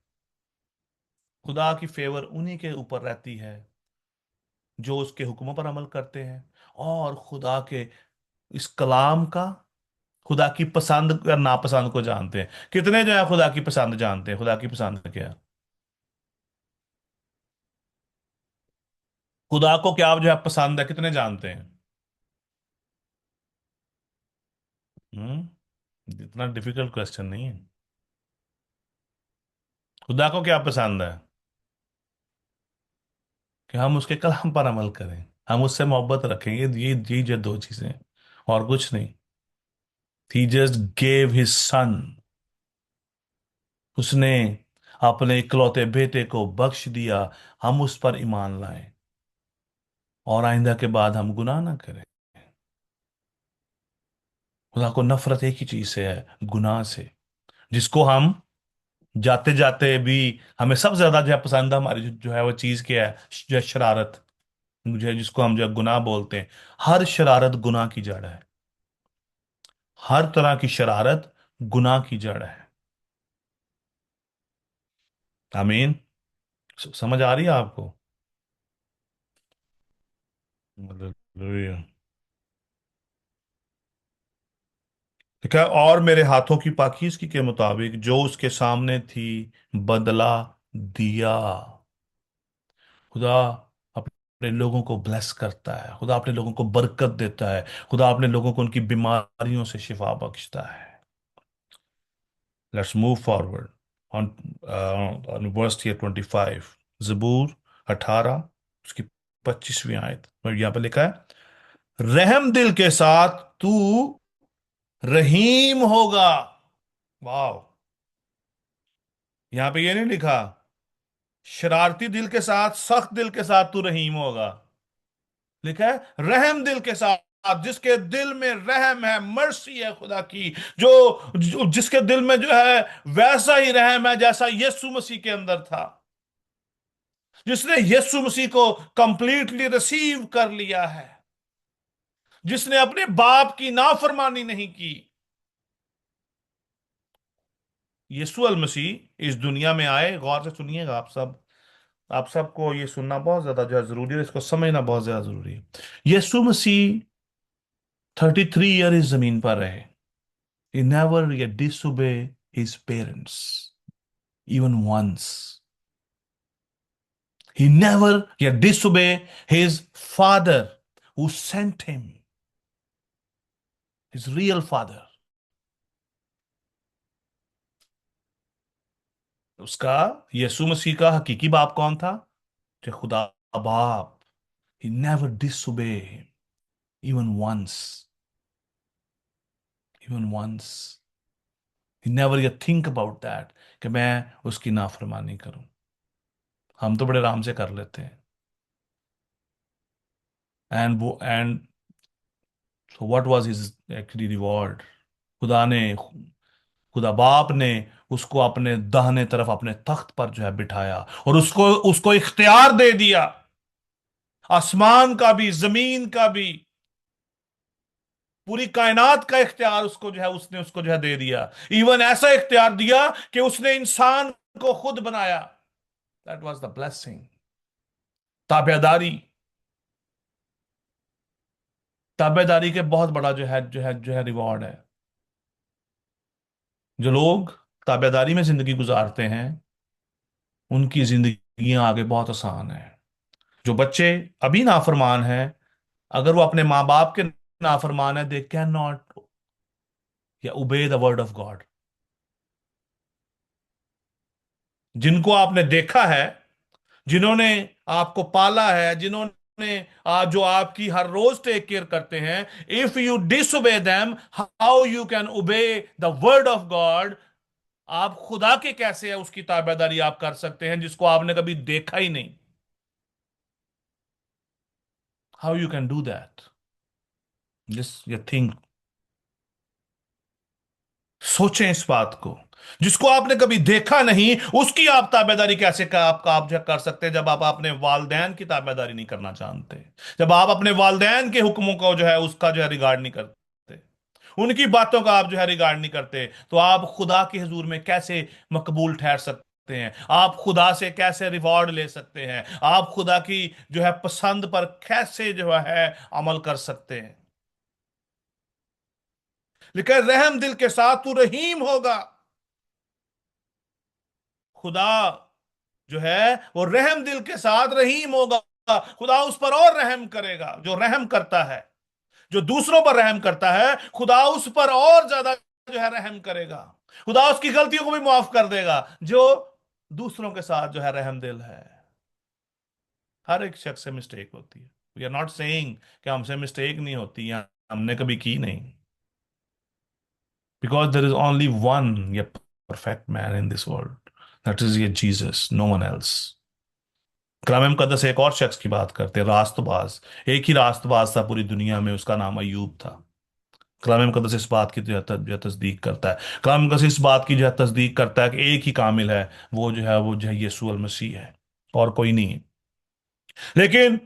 खुदा की फेवर उन्हीं के ऊपर रहती है जो उसके हुक्मों पर अमल करते हैं और खुदा के इस कलाम का, खुदा की पसंद या नापसंद को जानते हैं। कितने जो है खुदा की पसंद जानते हैं? खुदा की पसंद क्या है? खुदा को क्या जो है पसंद है, कितने जानते हैं? इतना डिफिकल्ट क्वेश्चन नहीं है। खुदा को क्या पसंद है? कि हम उसके कलाम पर अमल करें, हम उससे मोहब्बत रखेंगे। ये जो दो चीजें हैं, और कुछ नहीं। ही जस्ट गेव हिज सन। उसने अपने इकलौते बेटे को बख्श दिया। हम उस पर ईमान लाएं और आइंदा के बाद हम गुनाह ना करें। खुदा को नफरत एक ही चीज से है, गुनाह से, जिसको हम जाते जाते भी, हमें सबसे ज्यादा जो है पसंद है हमारी जो है वो चीज क्या है? जो है शरारत। मुझे जिसको हम जो है गुनाह बोलते हैं। हर शरारत गुनाह की जड़ है। हर तरह की शरारत गुनाह की जड़ है। आमीन। समझ आ रही है आपको? हालेलुया। ठीक है, और मेरे हाथों की पाकीज़गी के मुताबिक जो उसके सामने थी बदला दिया। खुदा अपने लोगों को ब्लेस करता है, खुदा अपने लोगों को बरकत देता है, खुदा अपने लोगों को उनकी बीमारियों से शिफा बख्शता है। Let's move forward. On verse 25, जबूर 18 उसकी 25वीं आयत और यहाँ पे लिखा है, रहम दिल के साथ तू रहीम होगा। वाह। यहां पे ये नहीं लिखा शरारती दिल के साथ, सख्त दिल के साथ तू रहीम होगा। लिखा है रहम दिल के साथ, जिसके दिल में रहम है, मर्सी है खुदा की, जिसके दिल में जो है वैसा ही रहम है जैसा यीशु मसीह के अंदर था, जिसने यीशु मसीह को कंप्लीटली रिसीव कर लिया है, जिसने अपने बाप की नाफरमानी नहीं की। यीशु अल मसीह इस दुनिया में आए। गौर से सुनिएगा आप सबको ये सुनना बहुत ज्यादा जो है जरूरी है, इसको समझना बहुत ज्यादा जरूरी है। यीशु मसीह 33 ईयर इस जमीन पर रहे। He never yet disobey his parents, even once. He never yet disobey his father who sent him, his real father. उसका, यीशु मसीह का हकीकी बाप कौन था? जो खुदा बाप। He never disobey him, even once. Even once. He never yet think about that कि मैं उसकी नाफरमानी करूं। हम तो बड़े आराम से कर लेते हैं। And so what was his actually reward? खुदा ने खुदा बाप ने उसको अपने दाहिने तरफ अपने तख्त पर जो है बिठाया और उसको उसको इख्तियार दे दिया, आसमान का भी, जमीन का भी, पूरी कायनात का इख्तियार उसको जो है उसने उसको जो है दे दिया। इवन ऐसा इख्तियार दिया कि उसने इंसान को खुद बनाया। That was the blessing. ताबेदारी। ताबेदारी के बहुत बड़ा जो है रिवॉर्ड है। जो लोग ताबेदारी में जिंदगी गुजारते हैं उनकी जिंदगियां आगे बहुत आसान है। जो बच्चे अभी नाफरमान हैं, अगर वो अपने माँ बाप के नाफरमान है, दे कैन नॉट या ओबे द वर्ड ऑफ गॉड। जिनको आपने देखा है, जिन्होंने आपको पाला है, जिन्होंने जो आपकी हर रोज टेक केयर करते हैं, if you disobey them, how you can ओबे द वर्ड ऑफ गॉड? आप खुदा के कैसे है उसकी ताबेदारी आप कर सकते हैं जिसको आपने कभी देखा ही नहीं? How you can do that? Just you think, सोचें इस बात को। जिसको आपने कभी देखा नहीं उसकी आप ताबेदारी कैसे का आप जो कर सकते हैं, जब आप अपने वालदैन की ताबेदारी नहीं करना जानते, जब आप अपने वालदैन के हुक्मों को जो है उसका जो है रिगार्ड नहीं करते, उनकी बातों का आप जो है रिगार्ड नहीं करते, तो आप खुदा के हुजूर में कैसे मकबूल ठहर सकते हैं? आप खुदा से कैसे रिवॉर्ड ले सकते हैं? आप खुदा की जो है पसंद पर कैसे जो है अमल कर सकते हैं? लिखा है रहम दिल के साथ तू रहीम होगा। खुदा जो है वो रहम दिल के साथ रहीम होगा। खुदा उस पर और रहम करेगा जो रहम करता है। जो दूसरों पर रहम करता है, खुदा उस पर और ज्यादा जो है रहम करेगा। खुदा उसकी गलतियों को भी माफ कर देगा जो दूसरों के साथ जो है रहम दिल है। हर एक शख्स से मिस्टेक होती है। वी आर नॉट सेइंग कि हमसे मिस्टेक नहीं होती या हमने कभी की नहीं, because there is only one ये perfect man in this world, that is ये जीसस, नो वन एल्स। कलाम मुकद्दस एक और शख्स की बात करते हैं, रास्तबाज। एक ही रास्तबाज था पूरी दुनिया में, उसका नाम अयूब था। कलाम मुकद्दस इस बात की जो है तस्दीक करता है। कलाम मुकद्दस इस बात की जो है तस्दीक करता है कि एक ही कामिल है, वो जो है यीशु अल मसीह है, और कोई नहीं है। लेकिन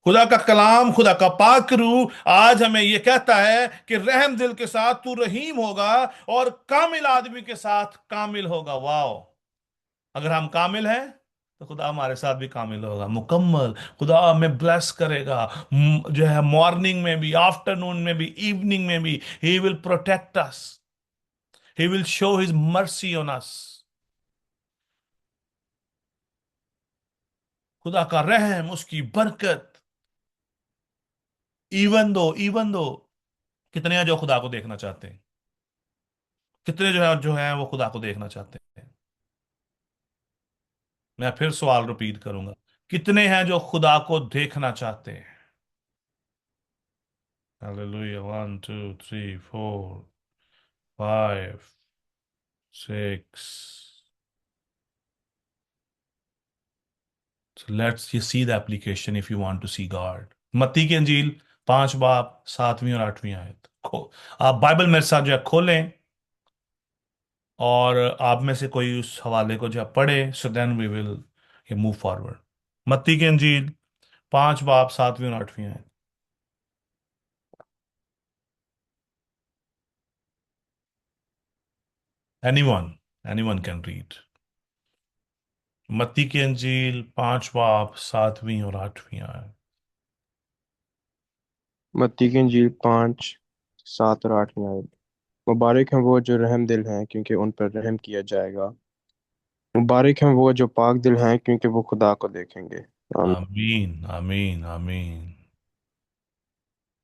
खुदा का कलाम, खुदा का पाक रूह आज हमें यह कहता है कि रहम दिल के साथ तू रहीम होगा और कामिल आदमी के साथ कामिल होगा। वाओ। अगर हम कामिल हैं तो खुदा हमारे साथ भी कामिल होगा, मुकम्मल। खुदा हमें ब्लेस करेगा, जो है मॉर्निंग में भी, आफ्टरनून में भी, इवनिंग में भी। He will protect us, he will show his mercy on us. खुदा का रहम, उसकी बरकत। इवन दो कितने हैं जो खुदा को देखना चाहते हैं? कितने जो है वो खुदा को देखना चाहते हैं? मैं फिर सवाल रिपीट करूंगा, कितने हैं जो खुदा को देखना चाहते हैं? Hallelujah. 1 2 3 4 5 6। So let's you see the application if you want to see God. मत्ती की अंजील 5 बाब 7वीं और 8वीं आयत आप बाइबल मेरे साथ जो है खोलें, और आप में से कोई उस हवाले को जो है पढ़े, so then we will move forward. मत्ती की अंजील 5 बाब 7वीं और 8वीं आयत। Anyone, anyone can read. मत्ती की अंजील 5 बाब 7वीं और 8वीं आयत। मत्ती की इंजील 5 7 और 8 में आए। मुबारक हैं वो जो रहम दिल हैं, क्योंकि उन पर रहम किया जाएगा। मुबारक हैं वो जो पाक दिल हैं, क्योंकि वो खुदा को देखेंगे। आमीन। आमीन, आमीन, आमीन।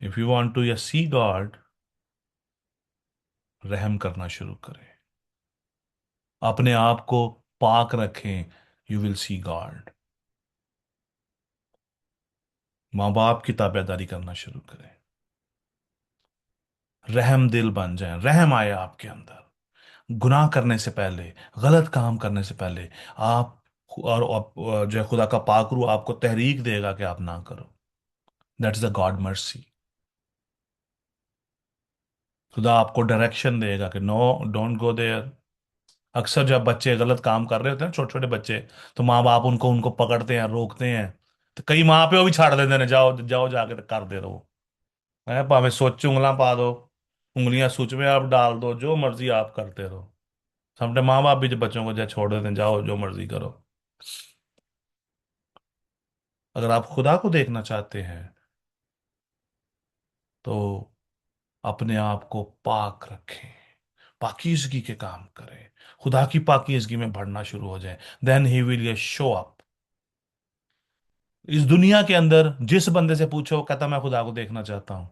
इफ यू वांट टू या सी गॉड, रहम करना शुरू करें, अपने आप को पाक रखें, यू विल सी गॉड। माँ बाप की ताबेदारी करना शुरू करें, रहम दिल बन जाएं, रहम आए आपके अंदर। गुनाह करने से पहले, गलत काम करने से पहले आप, और जो है खुदा का पाक रूह आपको तहरीक देगा कि आप ना करो। That's the God mercy. खुदा आपको डायरेक्शन देगा कि नो, डोंट गो देयर। अक्सर जब बच्चे गलत काम कर रहे होते हैं, छोटे छोटे बच्चे, तो माँ बाप उनको उनको पकड़ते हैं, रोकते हैं। तो कई माँ पे वो भी छाड़ देते हैं, जाओ जाओ जाके कर दे रहो है, भाਵੇਂ सोच उंगला पा दो, उंगलियां सूच में आप डाल दो, जो मर्जी आप करते रहो। समझे, माँ बाप भी जो बच्चों को जो छोड़ देते हैं, जाओ जो मर्जी करो। अगर आप खुदा को देखना चाहते हैं, तो अपने आप को पाक रखें, पाकीज़गी के काम करें, खुदा की पाकीज़गी में बढ़ना शुरू हो जाए। देन ही विल ये शो अप। इस दुनिया के अंदर जिस बंदे से पूछो, वो कहता मैं खुदा को देखना चाहता हूं,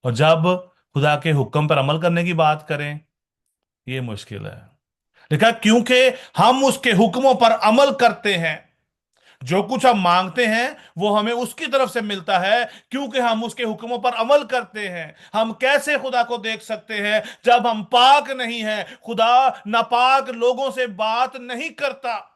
और जब खुदा के हुक्म पर अमल करने की बात करें, ये मुश्किल है। देखा, क्योंकि हम उसके हुक्मों पर अमल करते हैं, जो कुछ हम मांगते हैं वो हमें उसकी तरफ से मिलता है, क्योंकि हम उसके हुक्मों पर अमल करते हैं। हम कैसे खुदा को देख सकते हैं जब हम पाक नहीं हैं? खुदा नापाक लोगों से बात नहीं करता।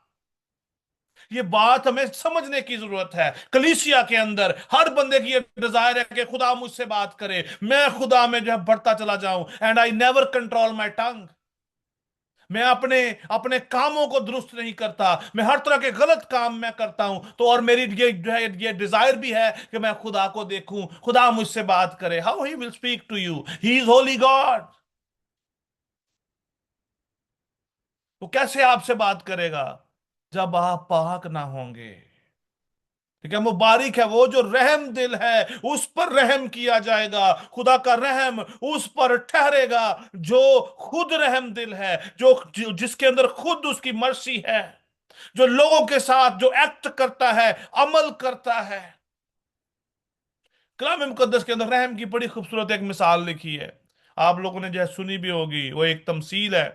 ये बात हमें समझने की जरूरत है। कलीसिया के अंदर हर बंदे की ये डिजायर है कि खुदा मुझसे बात करे, मैं खुदा में जो है बढ़ता चला जाऊं। And I never control my tongue. मैं अपने अपने कामों को दुरुस्त नहीं करता, मैं हर तरह के गलत काम मैं करता हूं। तो और मेरी ये जो है ये डिजायर भी है कि मैं खुदा को देखूं, खुदा मुझसे बात करे। How he will speak to you? He is holy God. वो कैसे आपसे बात करेगा जब आप पाक ना होंगे? ठीक है, मुबारक है वो जो रहम दिल है, उस पर रहम किया जाएगा। खुदा का रहम उस पर ठहरेगा जो खुद रहम दिल है, जिसके अंदर खुद उसकी मर्सी है, जो लोगों के साथ जो एक्ट करता है, अमल करता है। कलाम मुकद्दस के अंदर रहम की बड़ी खूबसूरत एक मिसाल लिखी है, आप लोगों ने जो है सुनी भी होगी। वो एक तमसील है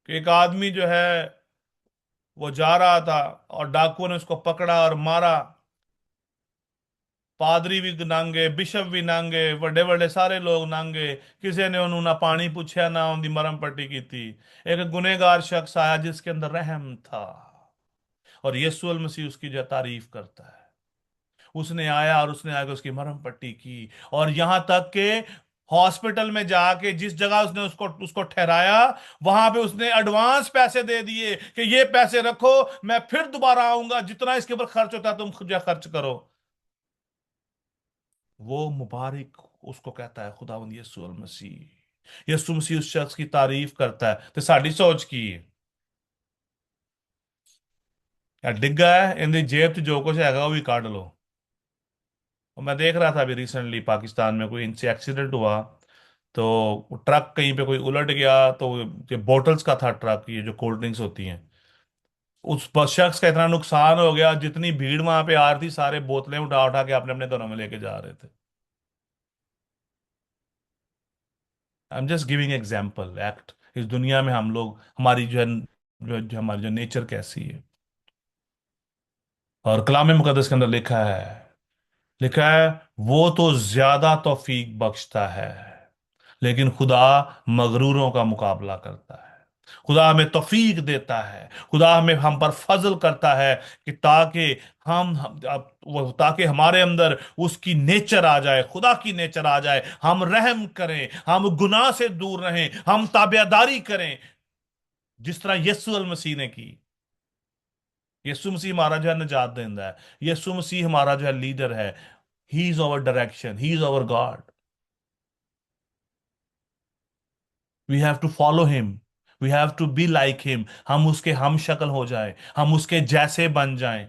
कि एक आदमी जो है वो जा रहा था, और डाकुओं ने उसको पकड़ा और मारा। पादरी भी नांगे, बिशप भी नांगे, बड़े बड़े सारे लोग नांगे। किसी ने उन्होंने ना पानी पूछा, ना उनकी मरम पट्टी की थी। एक गुनेगार शख्स आया जिसके अंदर रहम था, और यीशु मसीह उसकी जो तारीफ करता है। उसने आया और उसने आके उसकी मरहम पट्टी की, और यहां तक के हॉस्पिटल में जाके जिस जगह उसने उसको उसको ठहराया, वहां पे उसने एडवांस पैसे दे दिए कि ये पैसे रखो, मैं फिर दोबारा आऊंगा, जितना इसके ऊपर खर्च होता है तुम खुद खर्च करो। वो मुबारक उसको कहता है खुदावंद यीशु मसीह। यीशु मसीह उस शख्स की तारीफ करता है। तो साड़ी सोच की या डिग्गा है, इन जेब च जो कुछ है वो भी काट लो। और मैं देख रहा था अभी रिसेंटली पाकिस्तान में कोई इनसे एक्सीडेंट हुआ, तो ट्रक कहीं पे कोई उलट गया, तो ये बोटल्स का था ट्रक, ये जो कोल्ड ड्रिंक्स होती हैं। उस शख्स का इतना नुकसान हो गया, जितनी भीड़ वहां पे आ रही थी, सारे बोतलें उठा उठा के अपने अपने घरों में लेके जा रहे थे। I am just giving example act. इस दुनिया में हम लोग, हमारी जो है जो हमारी जो नेचर कैसी है। और कलाम मुकद्दस के अंदर लिखा है वो तो ज्यादा तौफीक बख्शता है, लेकिन खुदा मगरूरों का मुकाबला करता है। खुदा हमें तौफीक देता है, खुदा हमें हम पर फजल करता है कि ताकि हमारे अंदर उसकी नेचर आ जाए, खुदा की नेचर आ जाए, हम रहम करें, हम गुनाह से दूर रहें, हम ताबेदारी करें, जिस तरह यीशु अल मसीह ने की। यीशु मसीह हमारा जो है निजात देंदा है, यीशु मसीह हमारा जो है लीडर है। He is our direction, he is our God. We have to follow him, we have to be like him. हम उसके हम शक्ल हो जाएं, हम उसके जैसे बन जाएं।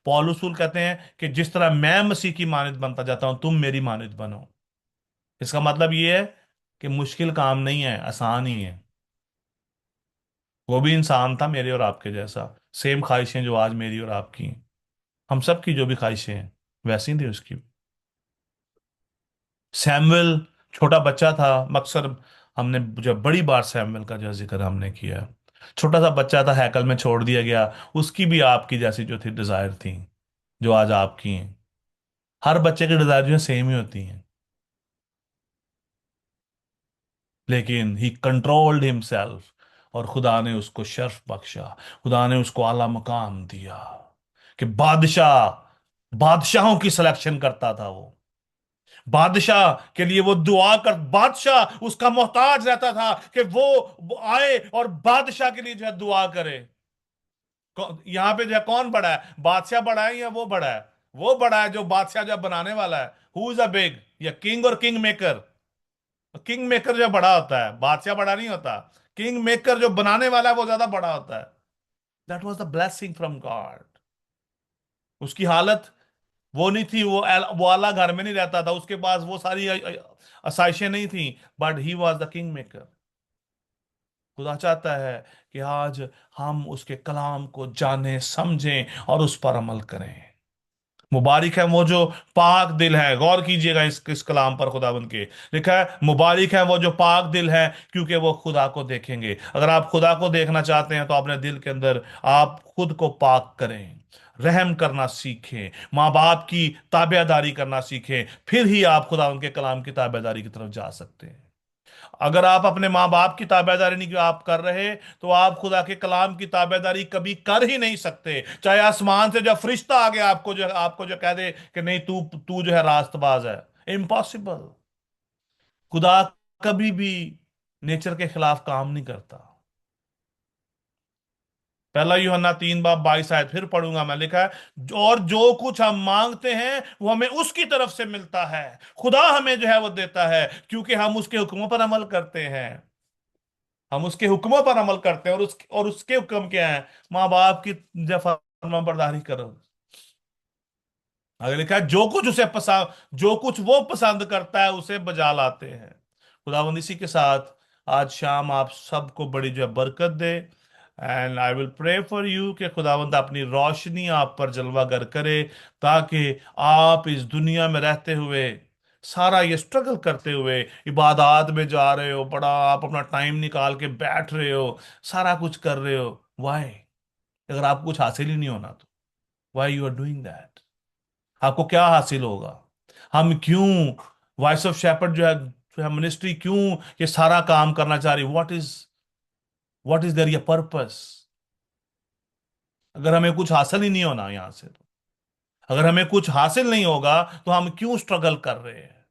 पौलुस रसूल कहते हैं कि जिस तरह मैं मसीह की मानद बनता जाता हूं, तुम मेरी मानद बनो। इसका मतलब ये है कि मुश्किल काम नहीं है, आसान ही है। वो भी इंसान था मेरे और आपके जैसा, सेम ख्वाहिशें जो आज मेरी और आपकी हैं। हम सब की जो भी ख्वाहिशें हैं वैसी थी उसकी। सैमुअल छोटा बच्चा था। अक्सर हमने जब बड़ी बार सैमुअल का जो जिक्र हमने किया, छोटा सा बच्चा था, हैकल में छोड़ दिया गया। उसकी भी आपकी जैसी जो थी डिजायर थी, जो आज आपकी हैं। हर बच्चे की डिजायर जो है सेम ही होती हैं, लेकिन ही कंट्रोल्ड हिमसेल्फ, और खुदा ने उसको शर्फ बख्शा, खुदा ने उसको आला मकाम दिया कि बादशाहों की सिलेक्शन करता था वो। बादशाह के लिए वो दुआ कर, बादशाह उसका मोहताज रहता था कि वो आए और बादशाह के लिए जो है दुआ करे। यहां पे जो है कौन बड़ा है, बादशाह बड़ा है या वो बड़ा है? वो बड़ा है जो बादशाह जो बनाने वाला है। हु इज अ बिग, या किंग और किंग मेकर? किंग मेकर जो बड़ा होता है, बादशाह बड़ा नहीं होता। किंग मेकर जो बनाने वाला है वो ज्यादा बड़ा होता है। That was the blessing from God. उसकी हालत वो नहीं थी, वो आला घर में नहीं रहता था, उसके पास वो सारी आसाइशें नहीं थी, but he was the king maker. खुदा चाहता है कि आज हम उसके कलाम को जानें, समझें और उस पर अमल करें। मुबारक है वो जो पाक दिल है। गौर कीजिएगा इस कलाम पर, खुदावंद के लिखा है मुबारक है वो जो पाक दिल है, क्योंकि वो खुदा को देखेंगे। अगर आप खुदा को देखना चाहते हैं तो अपने दिल के अंदर आप खुद को पाक करें, रहम करना सीखें, माँ बाप की ताबेदारी करना सीखें, फिर ही आप खुदा उनके कलाम की ताबेदारी की तरफ जा सकते हैं। अगर आप अपने माँ बाप की ताबेदारी नहीं आप कर रहे, तो आप खुदा के कलाम की ताबेदारी कभी कर ही नहीं सकते। चाहे आसमान से जब फरिश्ता आ गया आपको जो कह दे कि नहीं, तू तू जो है रास्तबाज है, इम्पॉसिबल। खुदा कभी भी नेचर के खिलाफ काम नहीं करता। पहला यूहन्ना 3 बाब 22 आयत फिर पढ़ूंगा मैं, लिखा है और जो कुछ हम मांगते हैं वो हमें उसकी तरफ से मिलता है। खुदा हमें जो है वो देता है क्योंकि हम उसके हुक्मों पर अमल करते हैं। हम उसके हुक्मों पर अमल करते हैं, और उसके हुक्म क्या है? माँ बाप की जब फर्मा बरदारी करो। आगे लिखा है जो कुछ वो पसंद करता है उसे बजा लाते हैं। खुदावंद इसी के साथ आज शाम आप सबको बड़ी जो है बरकत दे। And I will pray for you कि खुदावंद अपनी रोशनी आप पर जलवागर करे, ताकि आप इस दुनिया में रहते हुए, सारा ये स्ट्रगल करते हुए, इबादत में जा रहे हो, बड़ा आप अपना टाइम निकाल के बैठ रहे हो, सारा कुछ कर रहे हो, वाई? अगर आपको कुछ हासिल ही नहीं होना तो why you are doing that? आपको क्या हासिल होगा? हम क्यों वॉइस ऑफ शेपर्ड जो है मिनिस्ट्री क्यों ये सारा काम करना चाह रही? व्हाट इज देयर ये पर्पस? अगर हमें कुछ हासिल ही नहीं होना यहां से, तो अगर हमें कुछ हासिल नहीं होगा तो हम क्यों स्ट्रगल कर रहे हैं?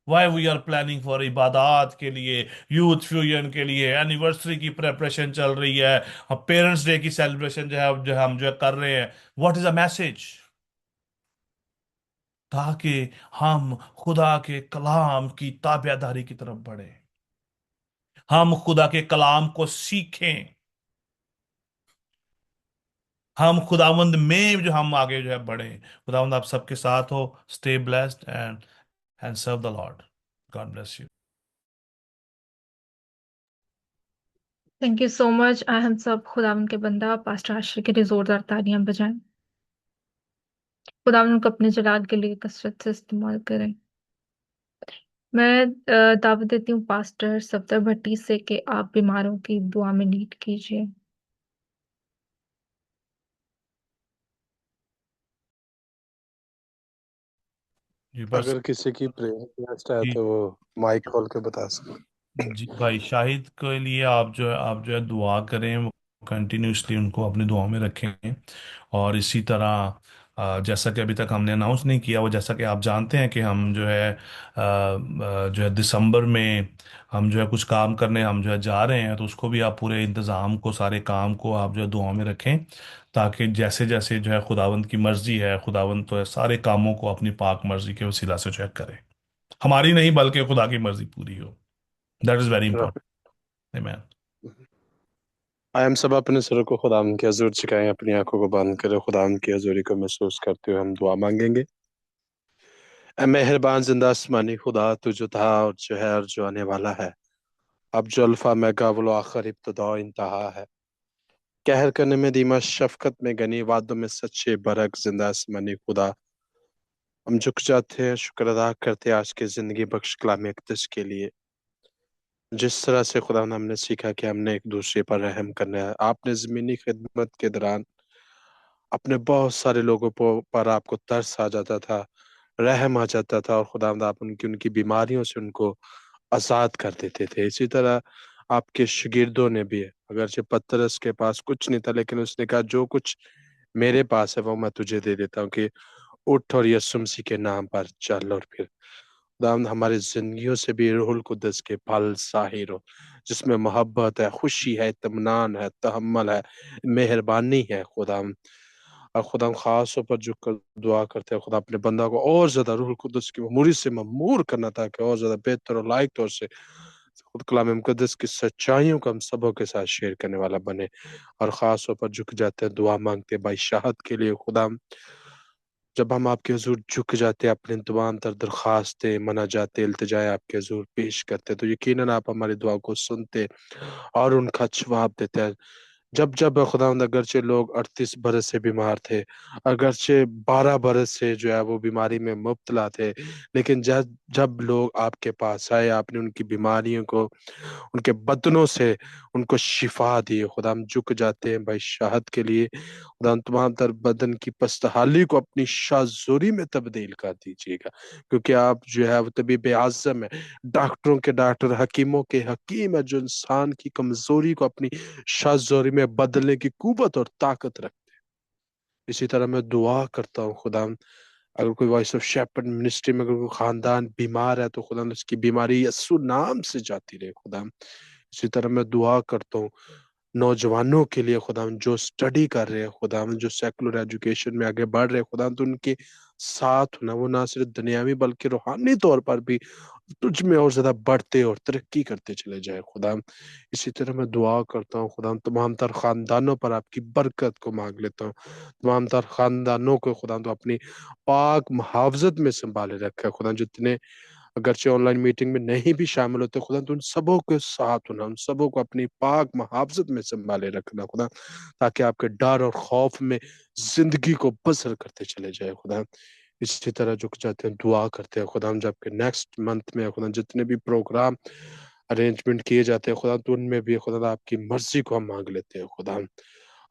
Why we are planning for इबादत के लिए, यूथ फ्यूजन के लिए, एनिवर्सरी की प्रेपरेशन चल रही है, पेरेंट्स डे की सेलिब्रेशन हम जो कर रहे हैं। What is a message? ताकि हम खुदा के कलाम की ताबेदारी की तरफ बढ़े, हम खुदा के कलाम को सीखें, हम खुदावंद में जो हम आगे जो है बढ़े। खुदावंद आप सबके साथ हो। Stay blessed and serve the Lord. God bless you. Thank you so much. हम सब खुदावन के बंदा पास्टर आश्रय के लिए जोरदार तालियां बजाएं। खुदावन उनको अपने जलाल के लिए कसरत से इस्तेमाल करें। मैं दावत देती हूँ पास्टर सफदर भट्टी से कि आप बीमारों की दुआ में लीड कीजिए। जी बस। अगर किसी की प्रेयर रिक्वेस्ट है जी। तो वो माइक खोल के बता सकते। जी भाई, शाहिद के लिए आप जो है दुआ करें, कंटिन्यूसली उनको अपनी दुआओं में रखें। और इसी तरह जैसा कि अभी तक हमने अनाउंस नहीं किया, वो जैसा कि आप जानते हैं कि हम जो है जो है दिसंबर में हम जो है कुछ काम करने हम जो है जा रहे हैं, तो उसको भी आप पूरे इंतज़ाम को, सारे काम को आप जो है दुआ में रखें, ताकि जैसे जैसे जो है खुदावंद की मर्जी है, खुदावंद तो है सारे कामों को अपनी पाक मर्जी के वसीला से जो है करे, हमारी नहीं बल्कि खुदा की मर्जी पूरी हो। That is very important. आमीन। आय हम सब अपने सर को खुदाम की हजूर झुकाएं, अपनी आंखों को बंद करें, खुदाम की हजूरी को महसूस करते हुए हम दुआ मांगेंगे। ऐ मेहरबान जिंदा आसमानी खुदा, तू जो था और जो है और जो आने वाला है, अब जो अल्फा मेगा वो आखिर इब्तदा और इंतहा है, कहर करने में दीमा, शफकत में गनी, वादों में सच्चे बरक, जिंदा आसमानी खुदा, हम झुक जाते हैं, शुक्र अदा करते हैं आज के जिंदगी बख्श कलाम अक़दस के लिए। जिस तरह से खुदा ने हमने सीखा कि हमने एक दूसरे पर रहम करना है, आपने ज़मीनी खिदमत के दौरान अपने बहुत सारे लोगों पर आपको तरस आ जाता था, रहम आ जाता था, और खुदावंद आप उनकी उनकी बीमारियों से उनको आज़ाद कर देते थे। इसी तरह आपके शागिर्दों ने भी, अगरचे पतरस के पास कुछ नहीं था, लेकिन उसने कहा जो कुछ मेरे पास है वो मैं तुझे दे देता हूँ, कि उठ और यीशु मसीह के नाम पर चल। और फिर खुदावंद हमारी जिंदगियों से भी रूहुल कुद्दस के फल ज़ाहिर हो, जिसमें मोहब्बत है, खुशी है, इत्मीनान है, तहम्मुल है, मेहरबानी है खुदावंद। और खुदा खास तौर पर झुक कर दुआ करते हैं, खुदा अपने बंदा को और ज्यादा रूहुल कुद्दस की ममूरी से ममूर करना, ताकि और ज्यादा बेहतर और लायक तौर से खुद कलाम मुकद्दस की सच्चाइयों को हम सबों के साथ शेयर करने वाला बने। और खास तौर पर झुक जाते हैं, दुआ मांगते हैं भाई शाहद के लिए। खुदा जब हम आपके हजूर झुक जाते हैं, अपने तमाम तर दरख्वास्तें, मनाजाते, इल्तिजाएं आपके हजूर पेश करते हैं, तो यकीनन आप हमारी दुआ को सुनते और उनका जवाब देते हैं। जब जब खुदावंद अगरचे लोग 38 बरस से बीमार थे, अगरचे 12 बरस से जो है वो बीमारी में मुब्तला थे, लेकिन जब जब लोग आपके पास आए, आपने उनकी बीमारियों को, उनके बदनों से उनको शिफा दी। खुदा हम झुक जाते हैं भाई शाहद के लिए। खुदा हम तमाम तर बदन की पस्तहाली को अपनी शाज़ोरी में तब्दील कर दीजिएगा, क्योंकि आप जो है वो तबीब आज़म है, डॉक्टरों के डॉक्टर, हकीमों के हकीम है, जो इंसान की कमजोरी को अपनी शाज़ोरी में बदलने की कुव्वत और ताकत रखते हैं। इसी तरह मैं दुआ करता हूँ खुदा, अगर कोई वॉइस ऑफ शेपर्ड मिनिस्ट्री में अगर कोई खानदान बीमार है, तो खुदा उसकी बीमारी यस्सु नाम से जाती रहे खुदा। इसी तरह मैं दुआ करता हूँ नौजवानों के लिए खुदा, जो स्टडी कर रहे हैं खुदा, जो सेकुलर एजुकेशन में आगे बढ़ रहे हैं खुदा, तो उनके साथ होना, वो ना सिर्फ दुनियावी बल्कि रूहानी तौर पर भी तुझ में और ज्यादा बढ़ते और तरक्की करते चले जाए खुदा। इसी तरह मैं दुआ करता हूँ खुदा, तमाम तर खानदानों पर आपकी बरकत को मांग लेता हूँ। तमाम तर खानदानों को खुदा तो अपनी पाक मुहावजत में संभाले रखा है खुदा। जितने अगरचे ऑनलाइन मीटिंग में नहीं भी शामिल होते खुदा, तो उन सबों के साथ होना, उन सबों को अपनी पाक मुहावजत में संभाले रखना खुदा, ताकि आपके डर और खौफ में जिंदगी को बसर करते चले जाए खुदा। इसी तरह झुक जाते हैं, दुआ करते हैं खुदा, हम जब के नेक्स्ट मंथ में खुदा जितने भी प्रोग्राम अरेंजमेंट किए जाते हैं खुदा, तो उनमें भी खुदा आपकी मर्जी को हम मांग लेते हैं खुदा।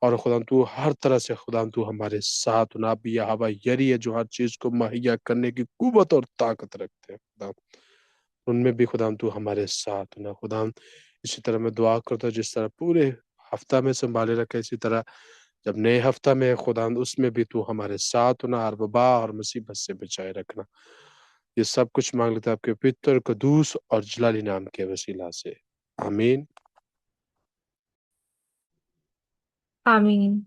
और खुदा तू हर तरह से खुदा तू हमारे साथ ना भी हवा यरी है, जो हर चीज को मुहैया करने की कुवत और ताकत रखते हैं खुदा, उनमें भी खुदा तू हमारे साथ ना खुदा। इसी तरह मैं दुआ करता हूँ, जिस तरह पूरे हफ्ता में संभाले रखे, इसी तरह जब नए हफ्ता में है खुदा, उसमें भी तू हमारे साथ होना, हर वबा और मुसीबत से बचाए रखना। ये सब कुछ मांग लेते हैं आपके पितर कदूस और जलाली नाम के वसीला से, आमीन। आमीन।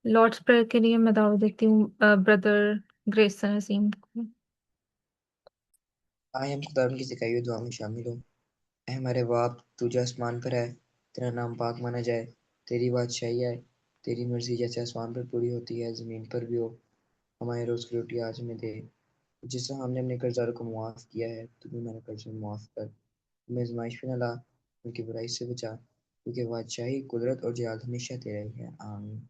लॉर्ड्स प्रेयर के लिए मैं दावा देती हूँ ब्रदर ग्रेसन अजीम को। आए हम खुदा की सिखाई हुई दुआ में शामिल हो। ऐ हमारे बाप, तू जो आसमान पर है, तेरा नाम पाक माना जाए, तेरी बादशाही आए, तेरी मर्जी जैसे आसमान पर पूरी होती है ज़मीन पर भी हो। हमारे रोज़ की रोटी आज हमें दे, जिस तरह हमने अपने कर्जदारों को मुआफ़ किया है, तू भी हमारे कर्ज में मुआफ़ कर। हमें आज़माइश में न ला, बल्कि बुराई से बचा, क्योंकि बादशाही, कुदरत और जलाल हमेशा तेरा ही है। आमीन।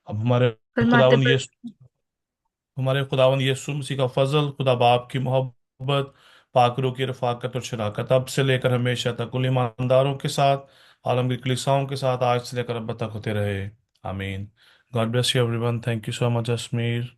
अब हमारे फरमाते खुदावन पर ये हमारे खुदावन यीशु मसीह का फजल, खुदा बाप की मोहब्बत, पाकरों की रफाकत और शराकत अब से लेकर हमेशा तक कुल ईमानदारों के साथ, आलम की कलीसियाओं के साथ आज से लेकर अब तक होते रहे। आमीन। God bless you everyone. Thank you so much अश्मीर।